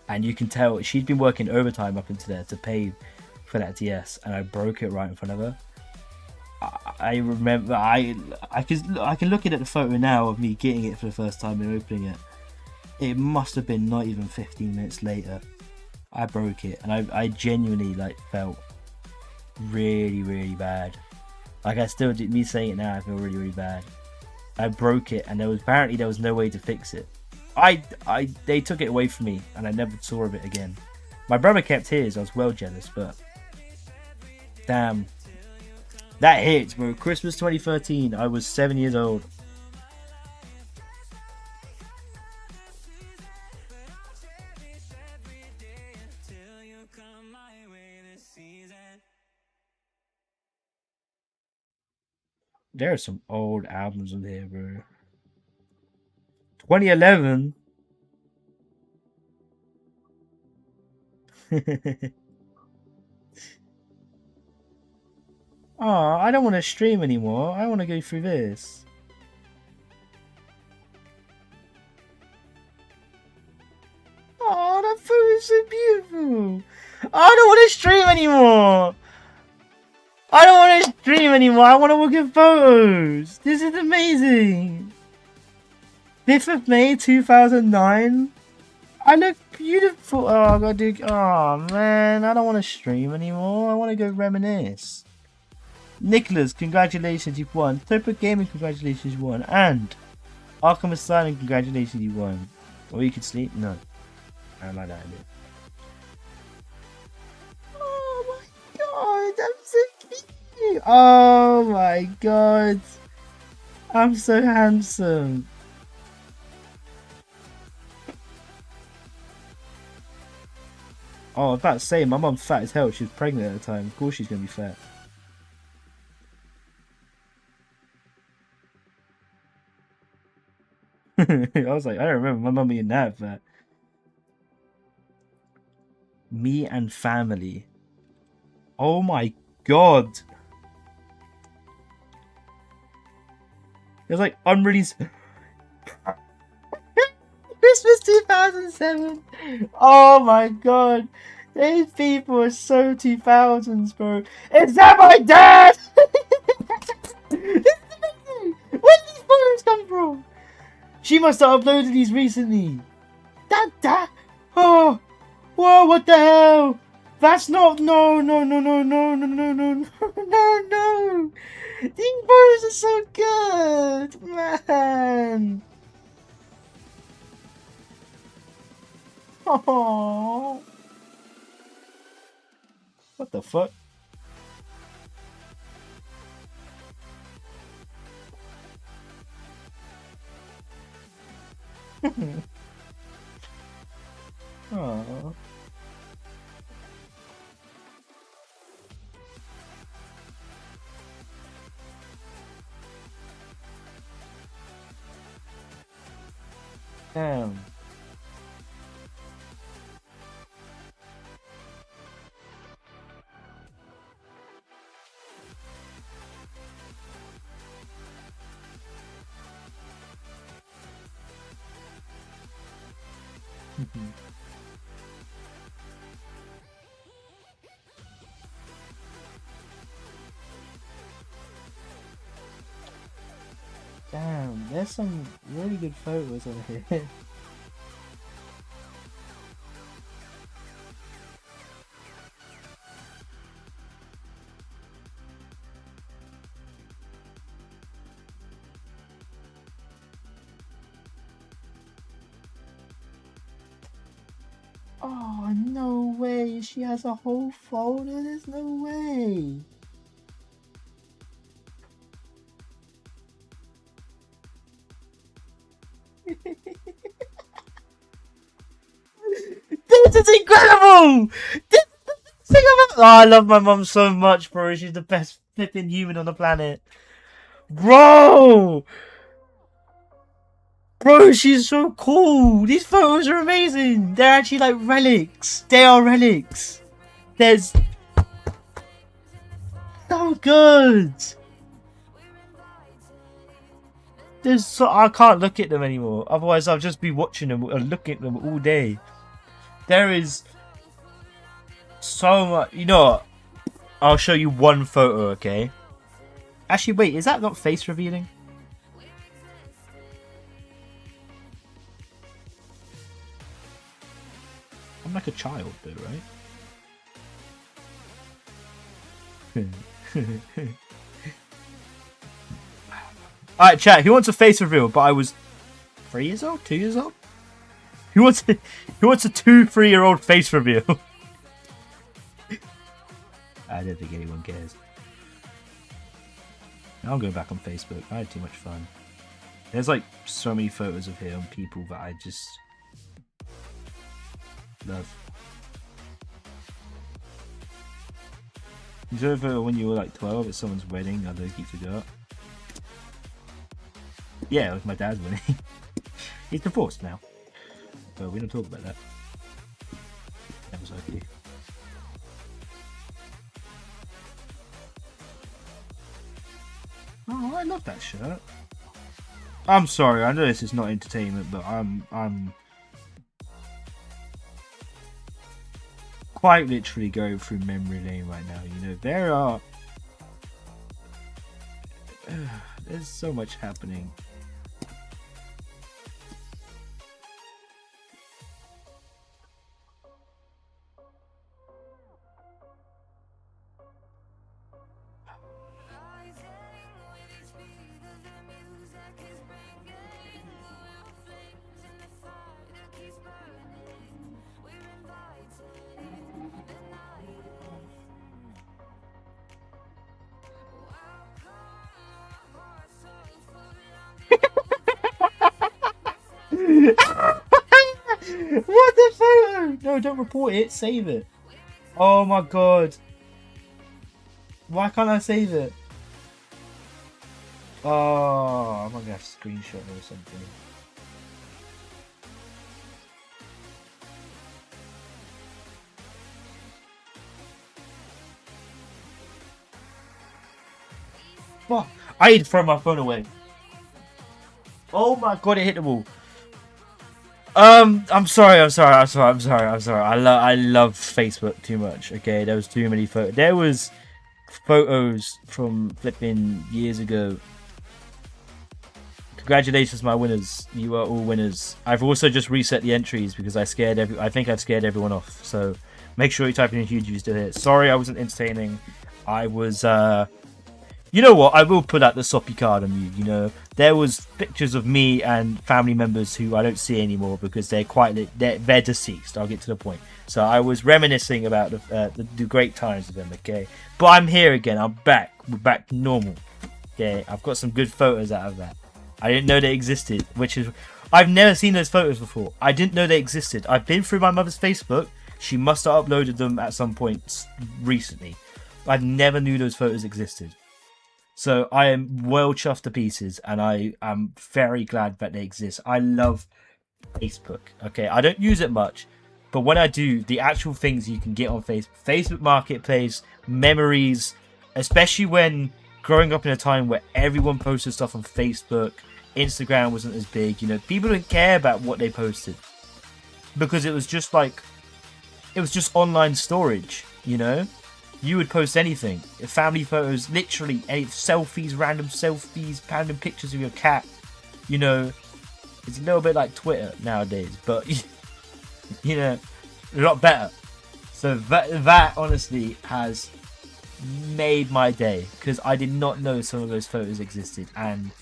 And you can tell she'd been working overtime up into there to pay for that DS, and I broke it right in front of her. I remember I can look at the photo now of me getting it for the first time and opening it. It must have been not even 15 minutes later. I broke it, and I genuinely like felt really, really bad. Like I still do, me saying it now, I feel really, really bad. I broke it, and there was no way to fix it. They took it away from me, and I never saw of it again. My brother kept his. I was well jealous, but damn, that hits, bro. Christmas 2013. I was 7 years old. There are some old albums in here, bro. 2011. Oh, I don't want to stream anymore. I want to go through this. Oh, that photo is so beautiful. I don't want to stream anymore. I don't want to stream anymore. I want to look at photos. This is amazing. 5th of May 2009. I look beautiful. Oh, I gotta do. Oh man, I don't want to stream anymore. I want to go reminisce. Nicholas, congratulations, you've won. Topa Gaming, congratulations, you won. And Arkham Asylum, congratulations, you won. Or you could sleep? No. I don't like that idea. Oh my god, I'm so cute. Oh my god. I'm so handsome. Oh, I was about to say, my mum's fat as hell. She was pregnant at the time. Of course she's going to be fat. I was like, I don't remember my mum being that fat. Me and family. Oh my god. It was like unreleased. Christmas 2007. Oh my god. These people are so 2000s, bro. Is that my dad? Where did these photos come from? She must have uploaded these recently. Dad. Oh. Whoa, what the hell? That's not. No. These photos are so good, man. Oh, what the fuck? Oh. Damn. Damn, there's some really good photos over here. Oh, no way. She has a whole folder? There's no way. This is incredible! This is the thing about... Oh, I love my mum so much, bro. She's the best flipping human on the planet. Bro! Bro, she's so cool. These photos are amazing. They're actually like relics. They are relics. There's so good. There's so I can't look at them anymore. Otherwise, I'll just be watching them and looking at them all day. There is so much. You know what? I'll show you one photo, okay? Actually, wait. Is that not face revealing? I'm like a child, though, right? Alright, chat. Who wants a face reveal? But I was 3 years old, 2 years old. Who wants a 2-3-year-old face reveal? I don't think anyone cares. I'll go back on Facebook. I had too much fun. There's like so many photos of here on people that I just love. Is there ever when you were like 12 at someone's wedding? I don't keep forgot. Yeah, it was my dad's wedding. He's divorced now. But we don't talk about that. That was okay. Oh, I love that shirt. I'm sorry, I know this is not entertainment, but I'm quite literally going through memory lane right now. You know, there's so much happening. What the photo? No, don't report it. Save it. Oh my god. Why can't I save it? Oh, I'm gonna have to screenshot it or something. Fuck. I need to throw my phone away. Oh my god, it hit the wall. I'm sorry. I love Facebook too much. Okay, there was too many photos. There was photos from flipping years ago. Congratulations, my winners. You are all winners. I've also just reset the entries because I think I've scared everyone off. So make sure you type in a huge still here. Sorry, I wasn't entertaining. I was you know what? I will put out the soppy card on you. You know, there was pictures of me and family members who I don't see anymore because they're they're deceased. I'll get to the point. So I was reminiscing about the great times of them. Okay, but I'm here again. I'm back. We're back to normal. Okay, I've got some good photos out of that. I didn't know they existed, I've never seen those photos before. I didn't know they existed. I've been through my mother's Facebook. She must have uploaded them at some point recently. I never knew those photos existed. So I am well chuffed to pieces, and I am very glad that they exist. I love Facebook. Okay, I don't use it much, but when I do, the actual things you can get on Facebook Marketplace, memories, especially when growing up in a time where everyone posted stuff on Facebook, Instagram wasn't as big. You know, people didn't care about what they posted because it was just online storage. You know. You would post anything, family photos, literally any selfies, random pictures of your cat. You know, it's a little bit like Twitter nowadays, but you know, a lot better. So that honestly has made my day because I did not know some of those photos existed, and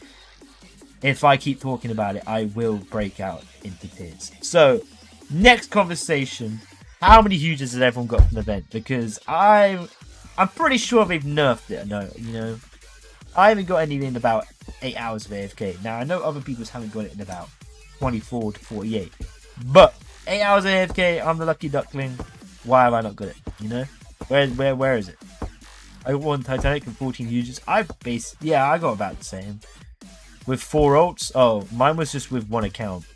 if I keep talking about it, I will break out into tears. So, next conversation. How many huges has everyone got from the event? Because I'm pretty sure they've nerfed it. No, you know, I haven't got anything in about 8 hours of AFK. Now I know other people haven't got it in about 24 to 48, but 8 hours of AFK, I'm the lucky duckling. Why have I not got it? You know, where is it? I got 1 Titanic and 14 huges. I got about the same with 4 ults. Oh, mine was just with 1 account.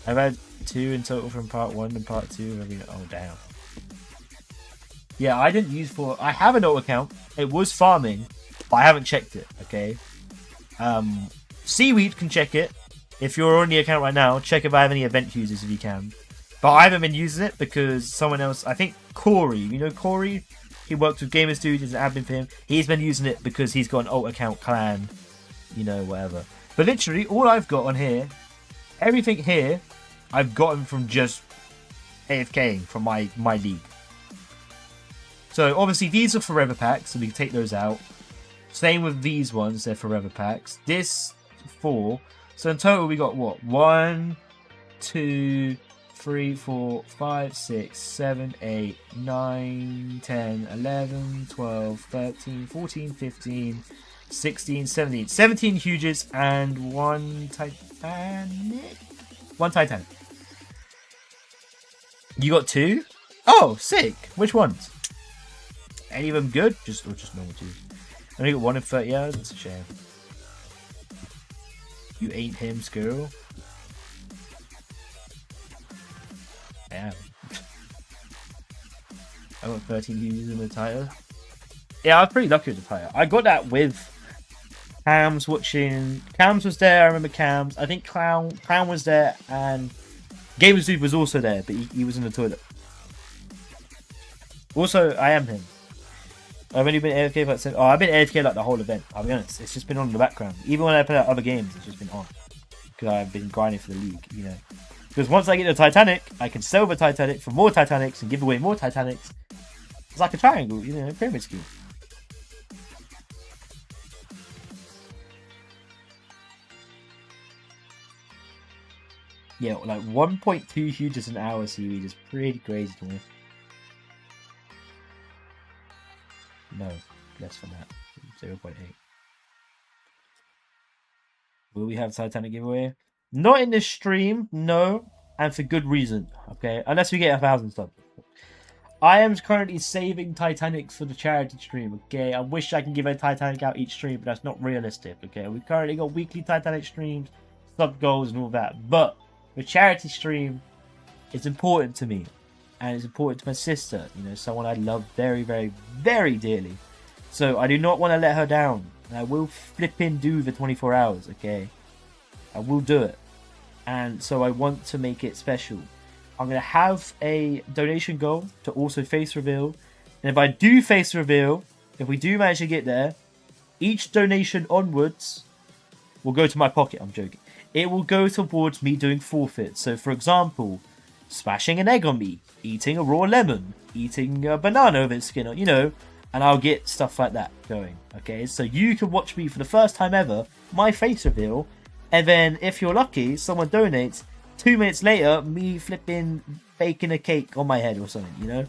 I've had 2 in total from part 1 and part 2. Oh damn. Yeah, I didn't use 4. I have an alt account. It was farming, but I haven't checked it. Okay. Seaweed can check it. If you're on the account right now, check if I have any event users if you can. But I haven't been using it because someone else, I think Corey, you know Corey? He works with Gamer Studios and admin for him. He's been using it because he's got an alt account, clan, you know, whatever. But literally, all I've got on here, everything here, I've gotten from just AFKing from my league. So obviously these are forever packs, so we can take those out. Same with these ones, they're forever packs. This 4. So in total we got what? 1, 2, 3, 4, 5, 6, 7, 8, 9, 10, 11, 12, 13, 14, 15, 16, 17. 17 huges and 1 Titanic? 1 Titanic. You got 2? Oh, sick. Which ones? Any of them good? Just normal 2. I only got 1 in 30 hours? That's a shame. You ain't him, squirrel. I am. I got 13 huges in the title. Yeah, I was pretty lucky with the title. I got that with Cams watching. Cams was there, I remember Cams. I think Clown was there, and Gamer's Dude was also there, but he was in the toilet. Also, I am him. I've only been AFK for like 7. Oh, I've been AFK like the whole event. I'll be honest. It's just been on in the background. Even when I play out other games, it's just been on. Because I've been grinding for the league, you know. Because once I get the Titanic, I can sell the Titanic for more Titanics and give away more Titanics. It's like a triangle, you know, pyramid scheme. Yeah, like 1.2 huges an hour seaweed is pretty crazy to me. No, less than that. 0.8. Will we have Titanic giveaway? Not in this stream, no. And for good reason, okay? Unless we get 1,000 subs. I am currently saving Titanics for the charity stream, okay? I wish I can give a Titanic out each stream, but that's not realistic, okay? We currently got weekly Titanic streams, sub goals and all that. But the charity stream is important to me. And it's important to my sister, you know, someone I love very, very, very dearly. So I do not want to let her down. And I will flipping do the 24 hours, okay? I will do it. And so I want to make it special. I'm going to have a donation goal to also face reveal. And if I do face reveal, if we do manage to get there, each donation onwards will go to my pocket. I'm joking. It will go towards me doing forfeits. So for example, smashing an egg on me, eating a raw lemon, eating a banana with its skin on, you know, and I'll get stuff like that going, okay? So you can watch me for the first time ever, my face reveal, and then if you're lucky, someone donates, 2 minutes later, me flipping baking a cake on my head or something, you know?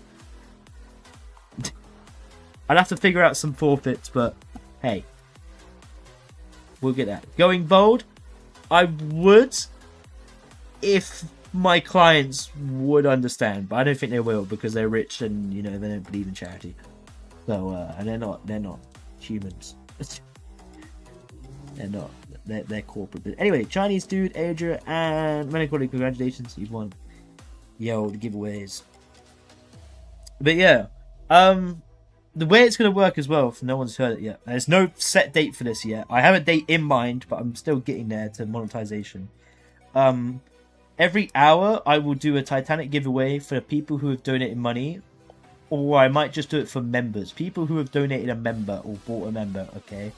I'd have to figure out some forfeits, but hey, we'll get that. Going bold, I would, if my clients would understand, but I don't think they will because they're rich and, you know, they don't believe in charity. So and they're not humans. they're corporate. But anyway, Chinese Dude, Adria, and Melancholy, congratulations, you've won. Yo, the giveaways. But yeah, the way it's gonna work as well, if no one's heard it yet, there's no set date for this yet. I have a date in mind, but I'm still getting there to monetization. Every hour, I will do a Titanic giveaway for the people who have donated money, or I might just do it for members. People who have donated a member or bought a member, okay?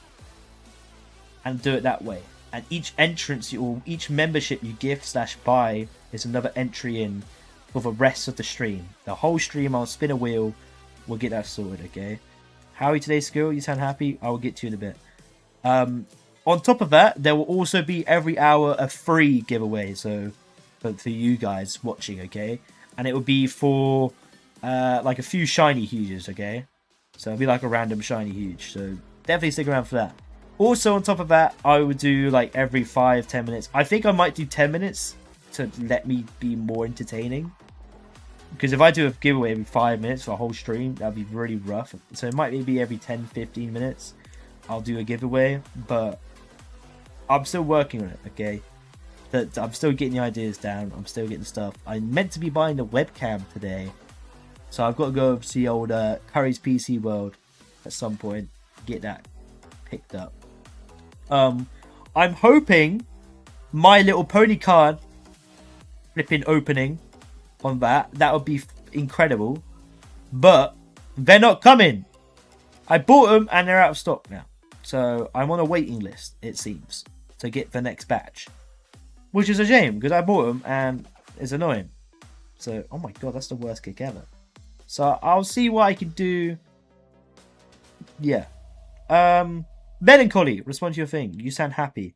And do it that way. And each entrance, or each membership you gift/buy is another entry in for the rest of the stream. The whole stream, I'll spin a wheel, we'll get that sorted, okay? How are you today, Skill? You sound happy? I will get to you in a bit. On top of that, there will also be every hour a free giveaway, so for you guys watching, okay? And it would be for like a few shiny huges, okay? So it'll be like a random shiny huge. So definitely stick around for that. Also, on top of that, I would do like every 5-10 minutes. I think I might do 10 minutes to let me be more entertaining. Because if I do a giveaway every 5 minutes for a whole stream, that'd be really rough. So it might be every 10-15 minutes I'll do a giveaway. But I'm still working on it, okay? That I'm still getting the ideas down. I'm still getting stuff. I'm meant to be buying the webcam today. So I've got to go see old Curry's PC World at some point. Get that picked up. I'm hoping My Little Pony card flipping opening on that would be incredible, but they're not coming. I bought them and they're out of stock now, so I'm on a waiting list, it seems, to get the next batch, which is a shame because I bought them and it's annoying. So oh my god, that's the worst kick ever. So I'll see what I can do. Yeah. Melancholy, respond to your thing. You sound happy.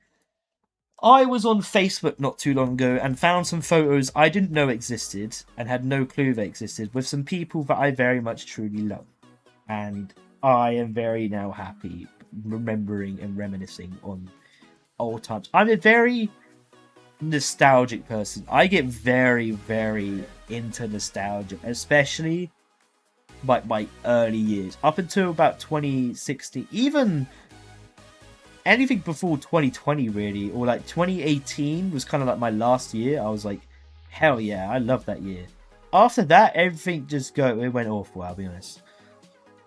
I was on Facebook not too long ago and found some photos I didn't know existed and had no clue they existed with some people that I very much truly love. And I am very now happy remembering and reminiscing on old times. I'm a very nostalgic person. I get very, very into nostalgia, especially like my early years. Up until about 2016, even anything before 2020 really, or like 2018 was kind of like my last year. I was like, hell yeah, I love that year. After that, everything just it went awful, I'll be honest.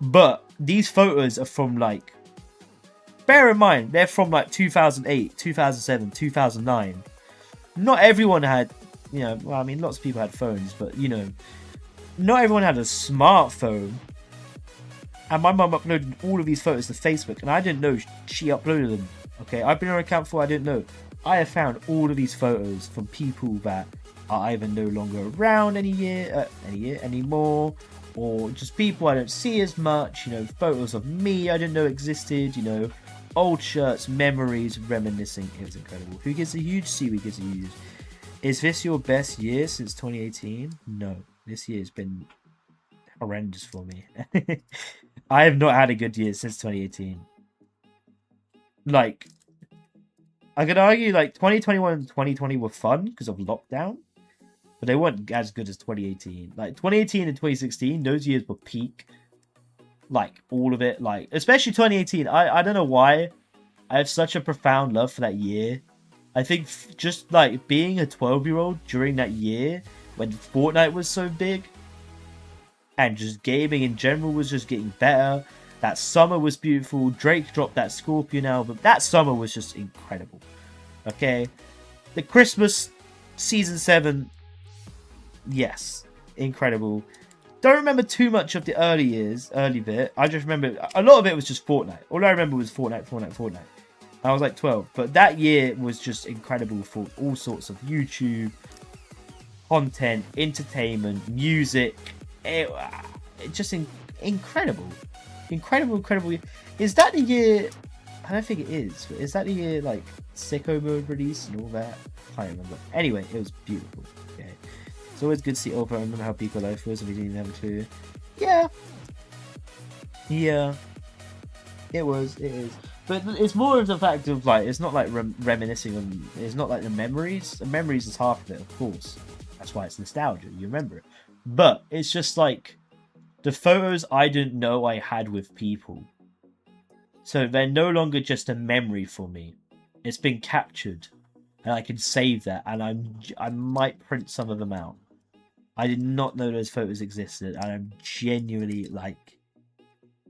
But these photos are from like, bear in mind, they're from like 2008, 2007, 2009. Not everyone had, you know, well, I mean, lots of people had phones, but you know, not everyone had a smartphone. And my mum uploaded all of these photos to Facebook, and I didn't know she uploaded them. Okay, I've been on her account before, I didn't know. I have found all of these photos from people that are either no longer around anymore, or just people I don't see as much. You know, photos of me I didn't know existed. You know, old shirts, memories, reminiscing. It was incredible. Who gives a huge? Seaweed gives a huge. Is this your best year since 2018? No, this year has been horrendous for me. I have not had a good year since 2018. Like, I could argue like 2021 and 2020 were fun because of lockdown, but they weren't as good as 2018. Like 2018 and 2016, those years were peak. Like all of it, like especially 2018. I don't know why I have such a profound love for that year. I think just like being a 12-year-old during that year when Fortnite was so big, and just gaming in general was just getting better. That summer was beautiful. Drake dropped that Scorpion album. That summer was just incredible. Okay. The Christmas Season 7, yes, incredible. Don't remember too much of the early bit. I just remember, a lot of it was just Fortnite. All I remember was Fortnite. I was like 12. But that year was just incredible for all sorts of YouTube content, entertainment, music. It just incredible. Is that the year? I don't think it is. But is that the year like Sicko Mode released and all that? I can't remember. Anyway, it was beautiful. Okay, it's always good to see Oprah. I remember how Pico life was, and we didn't have a clue. Yeah, it is. But it's more of the fact of like it's not like reminiscing on. It's not like the memories. The memories is half of it, of course. That's why it's nostalgia. You remember it. But it's just like the photos I didn't know I had with people. So they're no longer just a memory for me. It's been captured. And I can save that. And I might print some of them out. I did not know those photos existed. And I'm genuinely like...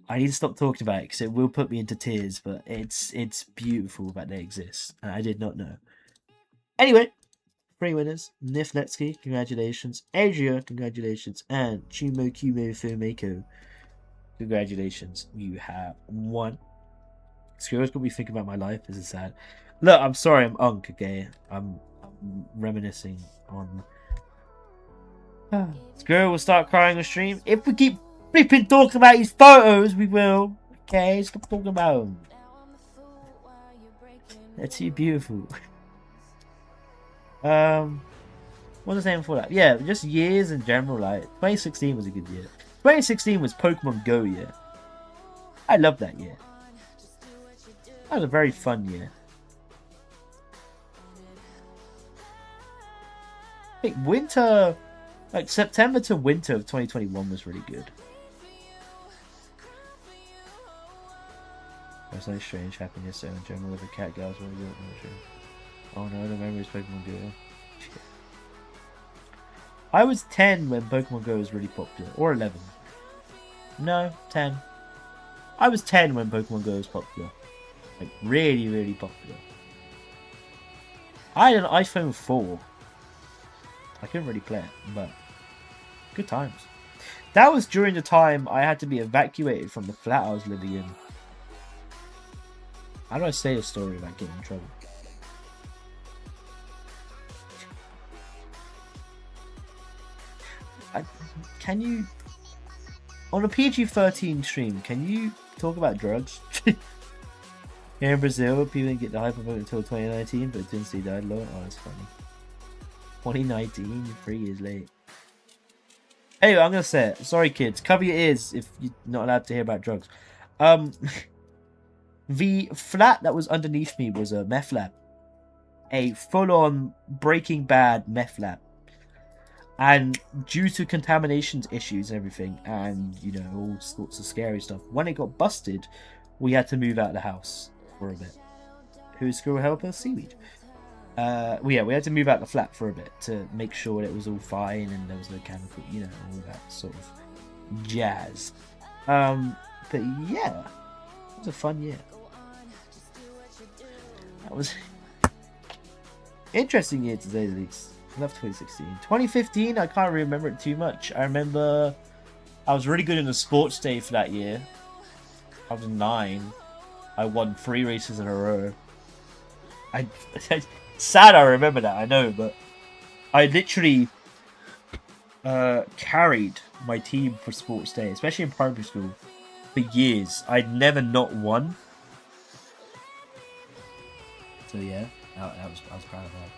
I need to stop talking about it because it will put me into tears. But it's beautiful that they exist. And I did not know. Anyway. 3 winners. Nifletsky, congratulations. Adria, congratulations. And Chumo Kumo Fumiko, congratulations. You have won. Squirrel's got me thinking about my life. This is sad. Look, I'm sorry, I'm unk, okay? I'm reminiscing on... Squirrel will start crying on stream. If we keep flipping talking about his photos, we will. Okay, stop talking about them. They're too beautiful. What was I saying before that? Yeah, just years in general. Like 2016 was a good year. 2016 was Pokemon Go year. I loved that year. That was a very fun year. I think winter, like September to winter of 2021 was really good. There's no strange happiness in general with the cat girls. Oh no, the memories Pokemon Go. I was 10 when Pokemon Go was really popular, or 11. No, 10. I was 10 when Pokemon Go was popular. Like, really, really popular. I had an iPhone 4. I couldn't really play it, but good times. That was during the time I had to be evacuated from the flat I was living in. How do I say a story without getting in trouble? Can you... On a PG-13 stream, can you talk about drugs? Here in Brazil, people didn't get the hypervote until 2019, but Dinsley died low. Oh, that's funny. 2019, 3 years late. Anyway, I'm gonna say it. Sorry, kids. Cover your ears if you're not allowed to hear about drugs. The flat that was underneath me was a meth lab. A full-on Breaking Bad meth lab. And due to contamination issues and everything, and, you know, all sorts of scary stuff, when it got busted, we had to move out of the house for a bit. Who's school helper? Seaweed. We had to move out the flat for a bit to make sure it was all fine and there was no chemical, you know, all that sort of jazz. But yeah, it was a fun year. That was interesting year to say the least. I love 2016. 2015, I can't remember it too much. I remember I was really good in the sports day for that year. I was 9. I won 3 races in a row. Sad I remember that, I know, but I literally carried my team for sports day, especially in primary school, for years. I'd never not won. So yeah, I was proud of that.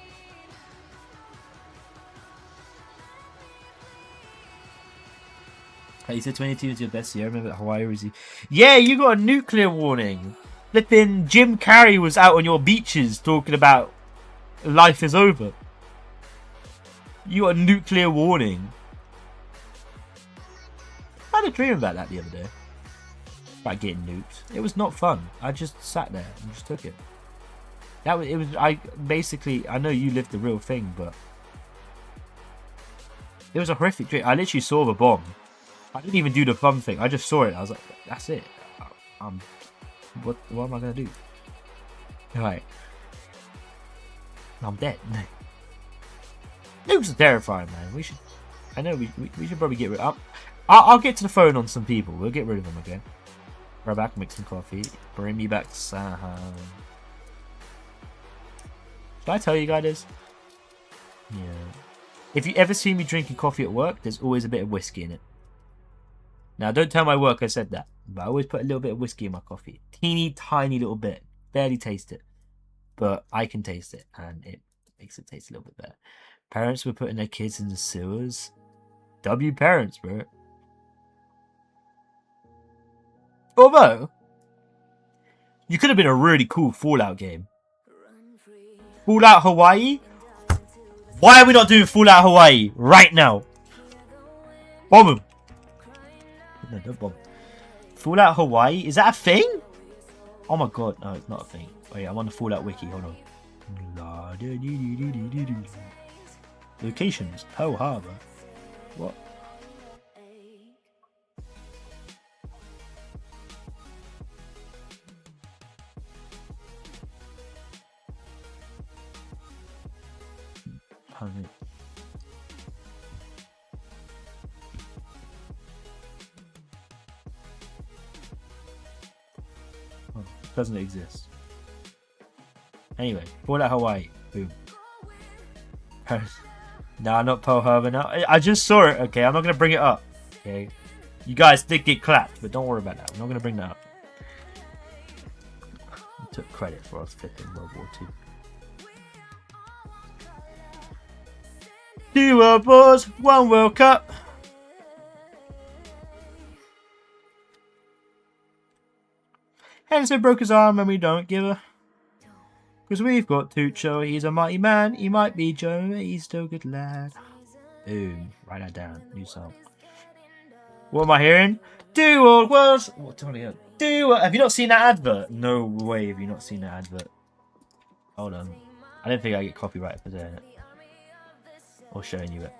Hey, you said 22 was your best year. I remember Hawaii was you. Yeah, you got a nuclear warning. Flipping Jim Carrey was out on your beaches talking about life is over. You got a nuclear warning. I had a dream about that the other day. About getting nuked. It was not fun. I just sat there and just took it. I know you lived the real thing, but it was a horrific dream. I literally saw the bomb. I didn't even do the fun thing. I just saw it. I was like, that's it. What am I gonna do? Alright. I'm dead. Nukes are terrifying, man. We should probably get rid of. I'll get to the phone on some people. We'll get rid of them again. Right back, make some coffee. Bring me back to Sahan. Did I tell you guys this? Yeah. If you ever see me drinking coffee at work, there's always a bit of whiskey in it. Now, don't tell my work I said that, but I always put a little bit of whiskey in my coffee. Teeny tiny little bit. Barely taste it. But I can taste it, and it makes it taste a little bit better. Parents were putting their kids in the sewers. W parents, bro. Although, you could have been a really cool Fallout game. Fallout Hawaii? Why are we not doing Fallout Hawaii right now? Bomb him. No, don't bomb. Fallout Hawaii? Is that a thing? Oh my god, no, it's not a thing. Wait, I'm on the Fallout wiki, hold on. Locations, Pearl Harbor. What? Oh, doesn't exist. Anyway, Fallout Hawaii. Boom. Nah, not Pearl Harbor now. I just saw it, okay? I'm not going to bring it up. Okay? You guys did get clapped, but don't worry about that. I'm not going to bring that up. I took credit for us flipping World War II. 2 World Wars, 1 World Cup. Henson broke his arm and we don't give a... Because we've got Tucho, he's a mighty man. He might be Joe, but he's still a good lad. Boom. Write that down. New song. What am I hearing? 2 World Wars. What Tony? Have you not seen that advert? No way have you not seen that advert. Hold on. I don't think I get copyright for doing it. Or showing you it.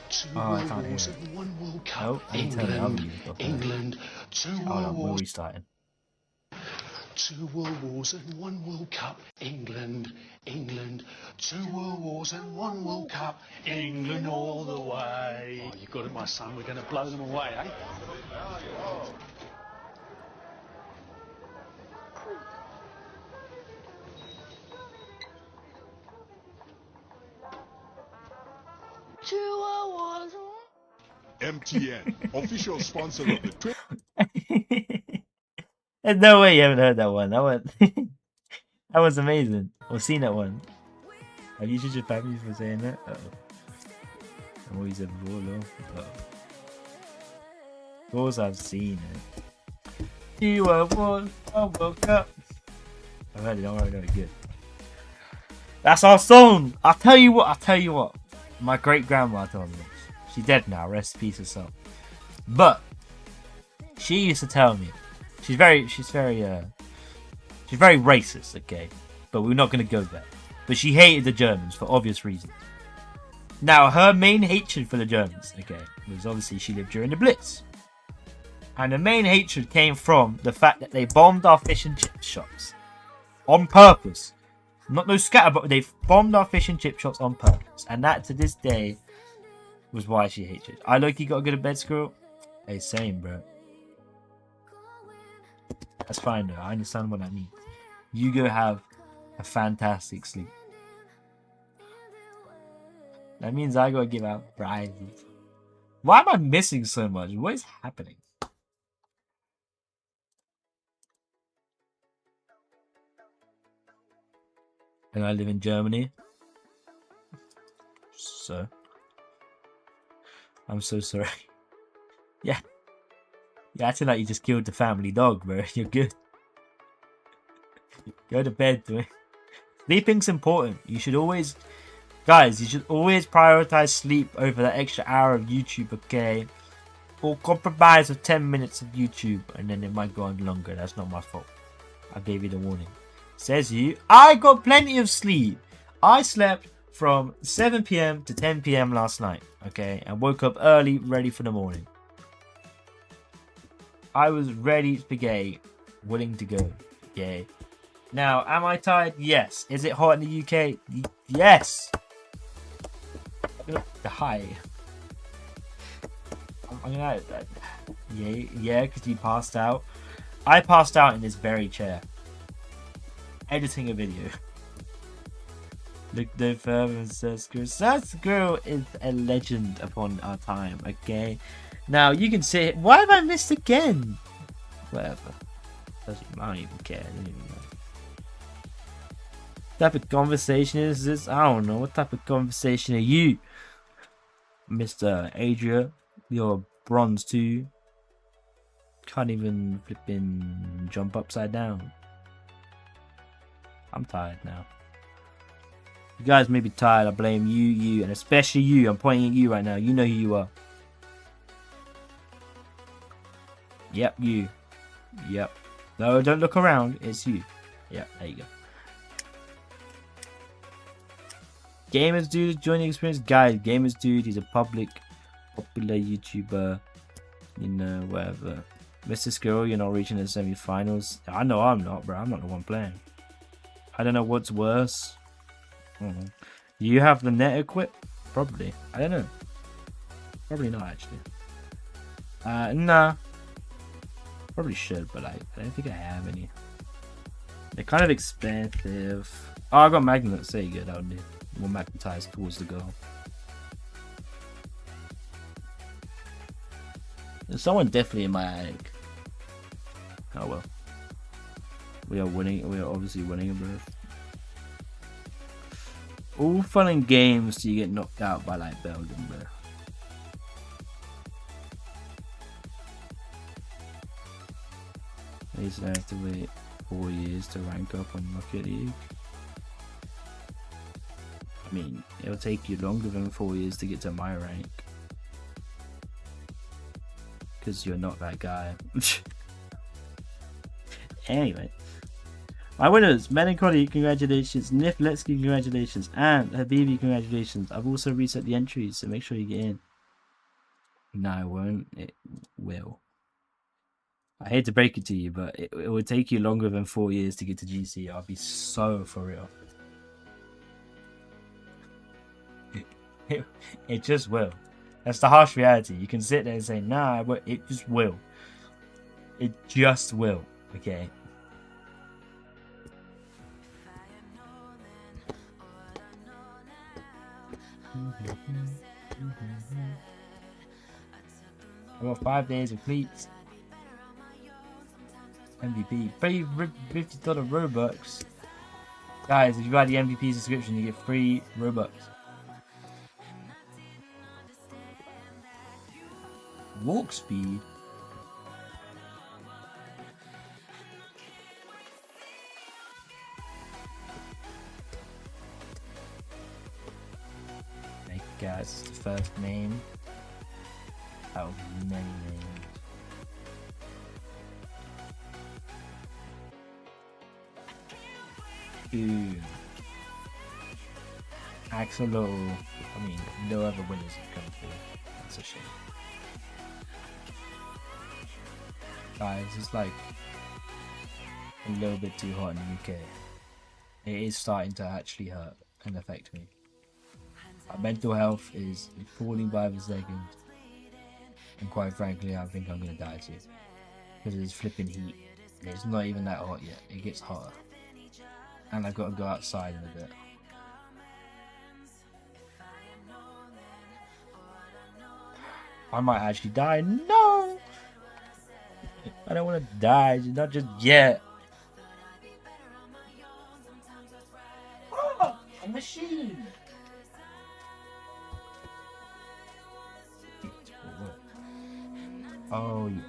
Two Oh, I World can't hear Wars it. and 1 World Cup. Nope, I can turn it up. England, 2 Hold World on, we're Wars, restarting. 2 World Wars and 1 World Cup. England, 2 World Wars and 1 World Cup. England all the way. Oh, you got it, my son. We're going to blow them away, eh? MTN, official sponsor of the There's no way you haven't heard that one. That one, that was amazing. Or seen that one. Have you just family for saying that? I'm always said before, though. Of course, I've seen it. You were one, I woke up. I've heard it. Don't worry, no, good. That's our song. I'll tell you what. My great grandma told me this. She's dead now. Rest in peace herself. But she used to tell me. She's very racist, okay? But we're not gonna go there. But she hated the Germans for obvious reasons. Now, her main hatred for the Germans, okay, was obviously she lived during the Blitz. And the main hatred came from the fact that they bombed our fish and chip shops. On purpose. Not no scatter, but they bombed our fish and chip shops on purpose. And that, to this day, was why she hates it. I look, you got to go to bed, squirrel? Hey, same, bro. That's fine, though. I understand what that means. You go have a fantastic sleep. That means I gotta give out prizes. Why am I missing so much? What is happening? And I live in Germany. So I'm so sorry. Yeah. You're acting like you just killed the family dog, bro. You're good. Go to bed, boy. Sleeping's important. You should always... Guys, you should always prioritize sleep over that extra hour of YouTube, okay? Or compromise with 10 minutes of YouTube, and then it might go on longer. That's not my fault. I gave you the warning. Says you. I got plenty of sleep. I slept from 7 p.m. to 10 p.m. last night, okay? And woke up early, ready for the morning. I was ready, spaghetti, willing to go, okay? Now, am I tired? Yes. Is it hot in the UK? Yes. The high. I'm gonna. Yeah, because you passed out. I passed out in this very chair, editing a video. Look no further and says, "Girl is a legend upon our time." Okay. Now you can say, "Why have I missed again?" Whatever. I don't even care. I don't even know. What type of conversation is this? I don't know. What type of conversation are you, Mr. Adria? You're bronze too. Can't even flipping jump upside down. I'm tired now. You guys may be tired. I blame you, and especially you. I'm pointing at you right now. You know who you are. Yep, you. Yep. No, don't look around. It's you. Yep, there you go. Gamers Dude join the experience. Guys, Gamers Dude, he's a popular YouTuber. You know, whatever. Mr. Squirrel, you're not reaching the semi-finals. I know I'm not, bro. I'm not the one playing. I don't know what's worse. I don't know. Do you have the net equip? Probably. I don't know. Probably not, actually. Nah. Probably should, but I don't think I have any. They're kind of expensive. Oh, I got magnets. There you go. That would be more magnetized towards the goal. There's someone definitely in my attic. Oh well. We are winning. We are obviously winning, bro. All fun and games till you get knocked out by like Belgium, bro. At least I have to wait 4 years to rank up on Rocket League. I mean, it'll take you longer than 4 years to get to my rank. Because you're not that guy. Anyway. My winners, Melancholy, congratulations, Nifletsky, congratulations, and Habibi, congratulations. I've also reset the entries, so make sure you get in. No, it won't. It will. I hate to break it to you, but it would take you longer than 4 years to get to GC. I'll be so for real. It just will. That's the harsh reality. You can sit there and say, nah, but it just will. It just will. Okay. I got 5 days of cleats. MVP. Pay $50 Robux. Guys, if you buy the MVP subscription, you get free Robux. Walk speed. Thank you guys. It's the first name out of many names. Ooh. Axolotl. I mean, no other winners have come through. That's a shame. Guys, it's like a little bit too hot in the UK. It is starting to actually hurt and affect me. My mental health is falling by the second. And quite frankly, I think I'm going to die too. Because it's flipping heat. It's not even that hot yet. It gets hotter. And I've got to go outside in a bit. I might actually die. No! I don't want to die. Not just yet. Oh, a machine! Oh, yeah.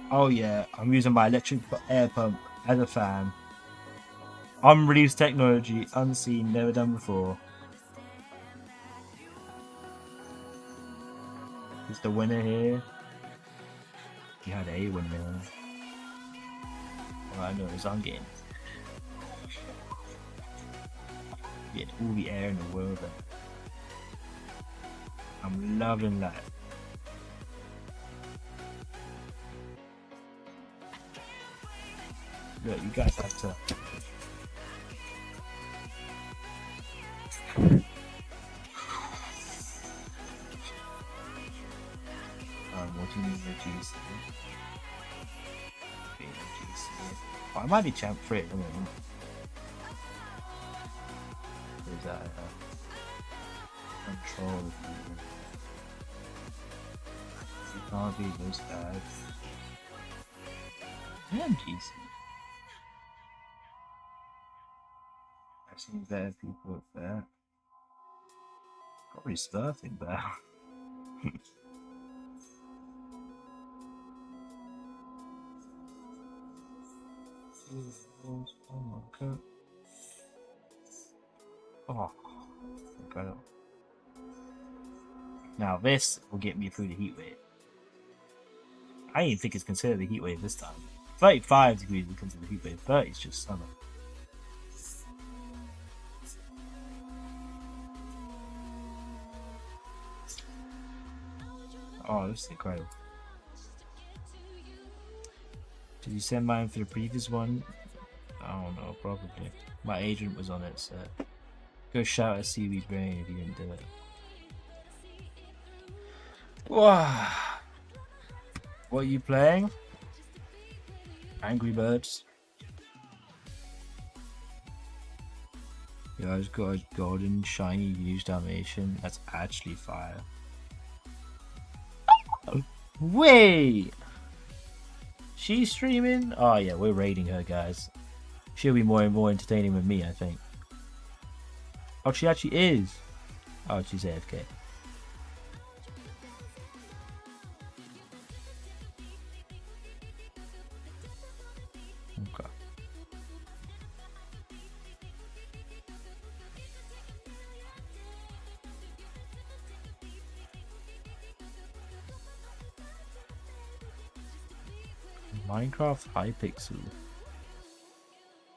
Oh yeah, I'm using my electric air pump as a fan. Unreleased technology, unseen, never done before. Is the winner here? You had a winner. All I know is I'm getting all the air in the world. I'm loving life. Look, you guys have to. What do you need the GC? Oh, I might be champ for it. I mean, is that control? You can't beat those guys. Damn GC. I've seen better people with that. Probably surfing better. Oh my god. Oh, incredible. Now this will get me through the heat wave. I didn't think it's considered the heat wave this time. 35 degrees is considered the heat wave, 30 is just summer. Oh, this is incredible. Did you send mine for the previous one? I don't know, probably. My agent was on it, so Go shout at Seaweed Brain if you didn't do it. Wow. What are you playing? Angry Birds. Yeah, I just got a golden shiny used Dalmatian. That's actually fire. Wait! She's streaming? Oh yeah, we're raiding her, guys. She'll be more and more entertaining with me, I think. Oh, she actually is. Oh, she's AFK. Okay. Minecraft Hypixel.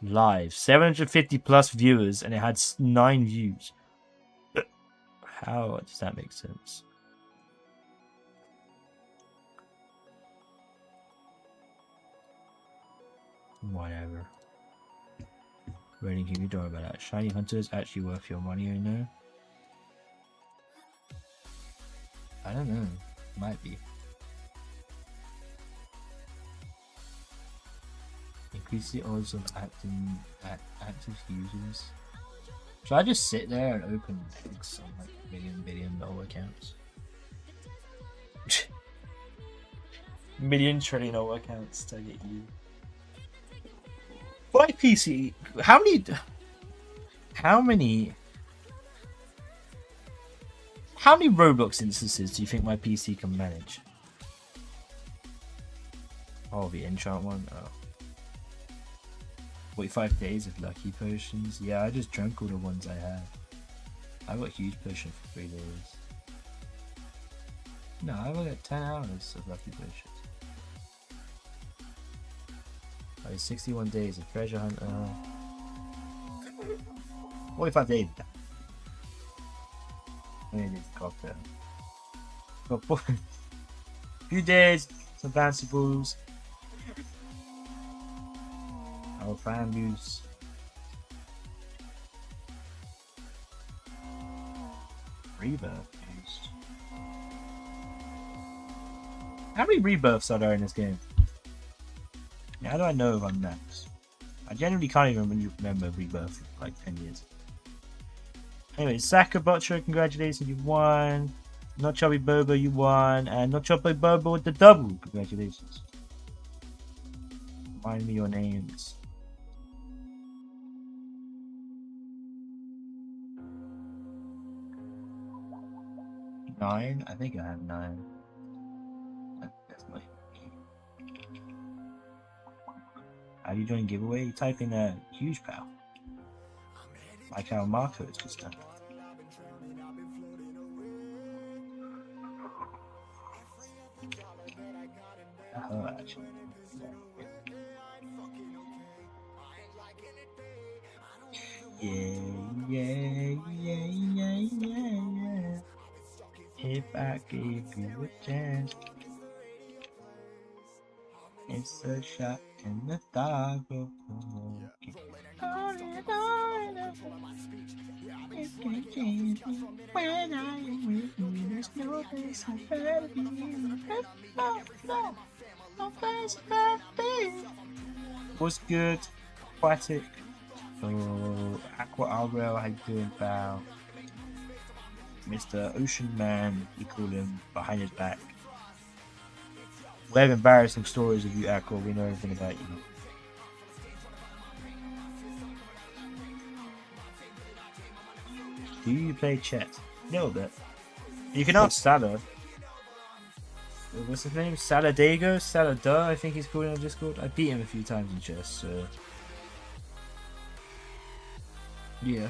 Live. 750 plus viewers and it had 9 views. How does that make sense? Whatever. Rating, can you talk about that? Shiny Hunter is actually worth your money, I know. I don't know. Might be. Increase the odds of active users. Should I just sit there and open eggs on like billion dollar accounts? Million trillion dollar accounts to get you. My PC. How many Roblox instances do you think my PC can manage? Oh, the enchant one. Oh. 45 days of lucky potions. Yeah, I just drank all the ones I had. I got huge potion for 3 days. No, I got 10 hours of lucky potions. Oh, 61 days of treasure hunt. 45 days. I need a cocktail. Got few days, some fancy balls. Our fan use. Rebirth used. How many rebirths are there in this game? How do I know if I'm max? I genuinely can't even remember rebirth for like 10 years. Anyway, Saka Butcher, congratulations, you won. Not Chubby Bobo, you won. And Not Chubby Bobo with the double, congratulations. Remind me your names. Nine? I think I have 9. That's my. How do you join giveaway? You type in a huge pal. Like how Marco is just done. Oh, actually. Yeah. If I gave you a chance, it's a shot in the dark. It can change me when I am with you. There's no place I'd rather be. No place I'd rather be. What's good? Aquatic. Oh, Aqua Alrel, how you doing, pal? Mr. Ocean Man, we call him, behind his back. We have embarrassing stories of you, Aqua. We know everything about you. Do you play chess? A little bit. You can ask Salah. What's his name? Saladago? Salada, I think he's called on Discord. I beat him a few times in chess, so. Yeah,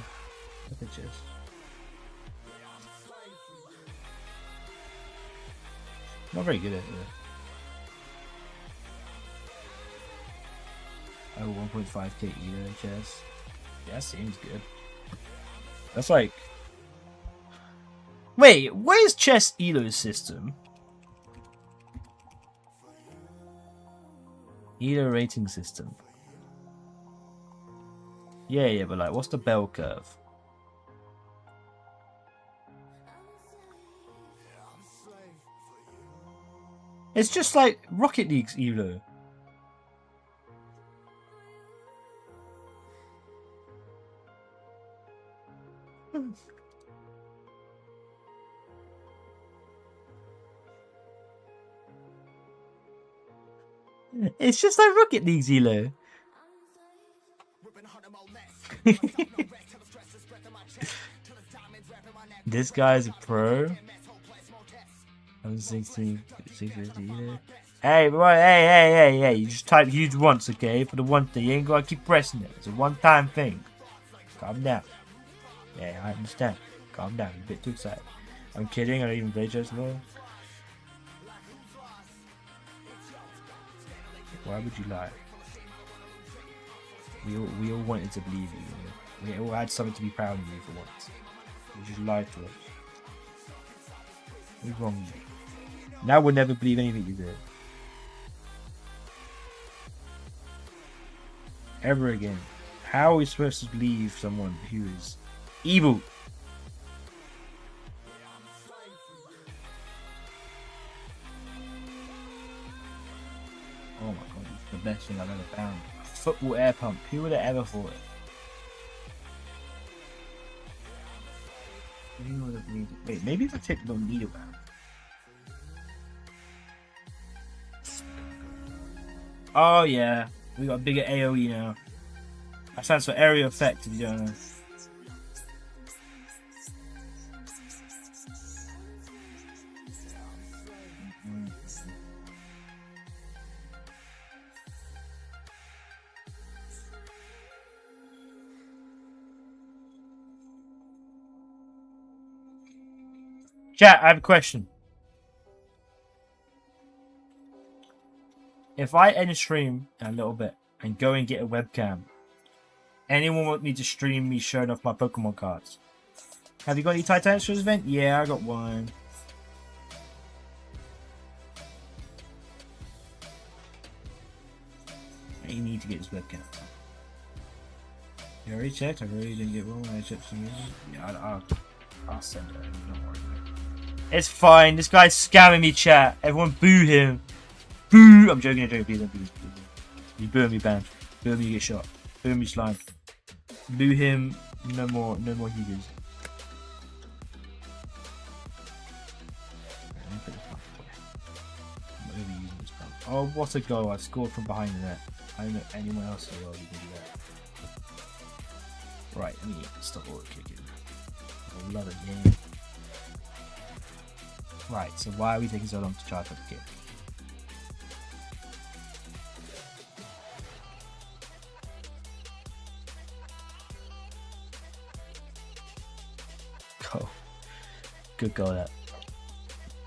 I play chess. Not very good at it. Oh, 1.5k either in chess. Yeah, that seems good. That's like. Wait, where's chess Elo's system? Elo rating system. Yeah, but like, what's the bell curve? It's just like Rocket League's Elo. It's just like Rocket League's Elo. This guy's a pro. I'm 16, 650, yeah. Hey, boy, hey. You just type huge once, okay? For the one thing. You ain't gotta keep pressing it. It's a one-time thing. Calm down. Yeah, I understand. Calm down. You're a bit too excited. I'm kidding. I don't even play just now. Why would you lie? We all wanted to believe you. We all had something to be proud of you for once. You just lied to us. What's wrong with you? Now we'll never believe anything you did. Ever again. How are we supposed to believe someone who is evil? Oh my god, it's the best thing I've ever found. Football air pump. Who would have ever thought it? Who would have believed it? Wait, maybe if I take the needle out. Oh yeah, we got a bigger AoE now. That stands for area effect if you don't know. Chat, I have a question. If I end stream in a little bit and go and get a webcam, anyone want me to stream me showing off my Pokemon cards? Have you got any Titanics for this event? Yeah, I got one. You need to get this webcam. You already checked? I really didn't get one when I checked some music. Yeah, I'll send it over, don't worry. It's fine, this guy's scamming me, chat. Everyone boo him. Boo! I'm joking, please don't boo. You boo him, you banned. Boo him, you get shot. Boo him, you slimed. Boo him, no more Hugers. Oh, what a goal. I scored from behind the net. I don't know anyone else in the world who can do that. Right, let me stop all the kicking. I love it, yeah. Right, so why are we taking so long to charge up the kick? Goal. Good goal that.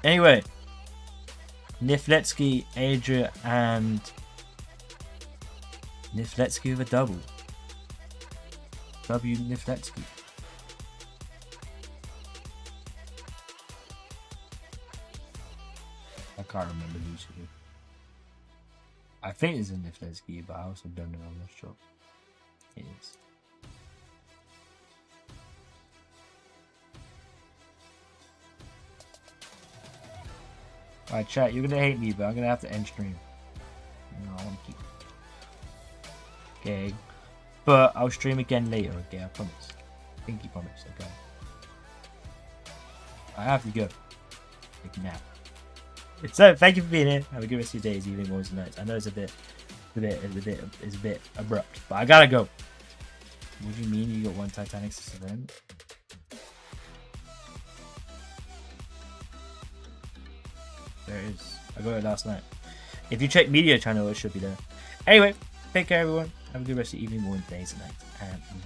Anyway. Nifletsky, Adria, and Nifletsky with a double. W Nifletsky. I can't remember who's who. I think it's a Nifletsky, but I also don't know. I'm not sure. It is. Alright, chat, you're gonna hate me, but I'm gonna have to end stream. No, I want to keep. Okay. But I'll stream again later, okay? I promise. Pinky promise, okay? I have to go. Take a nap. So, thank you for being here. Have a good rest of your days, evening, mornings, and nights. I know it's a bit abrupt, but I gotta go. What do you mean you got one Titanic this event? There it is. I got it last night. If you check media channel, it should be there. Anyway, take care everyone. Have a good rest of your evening, morning, days, and nights. And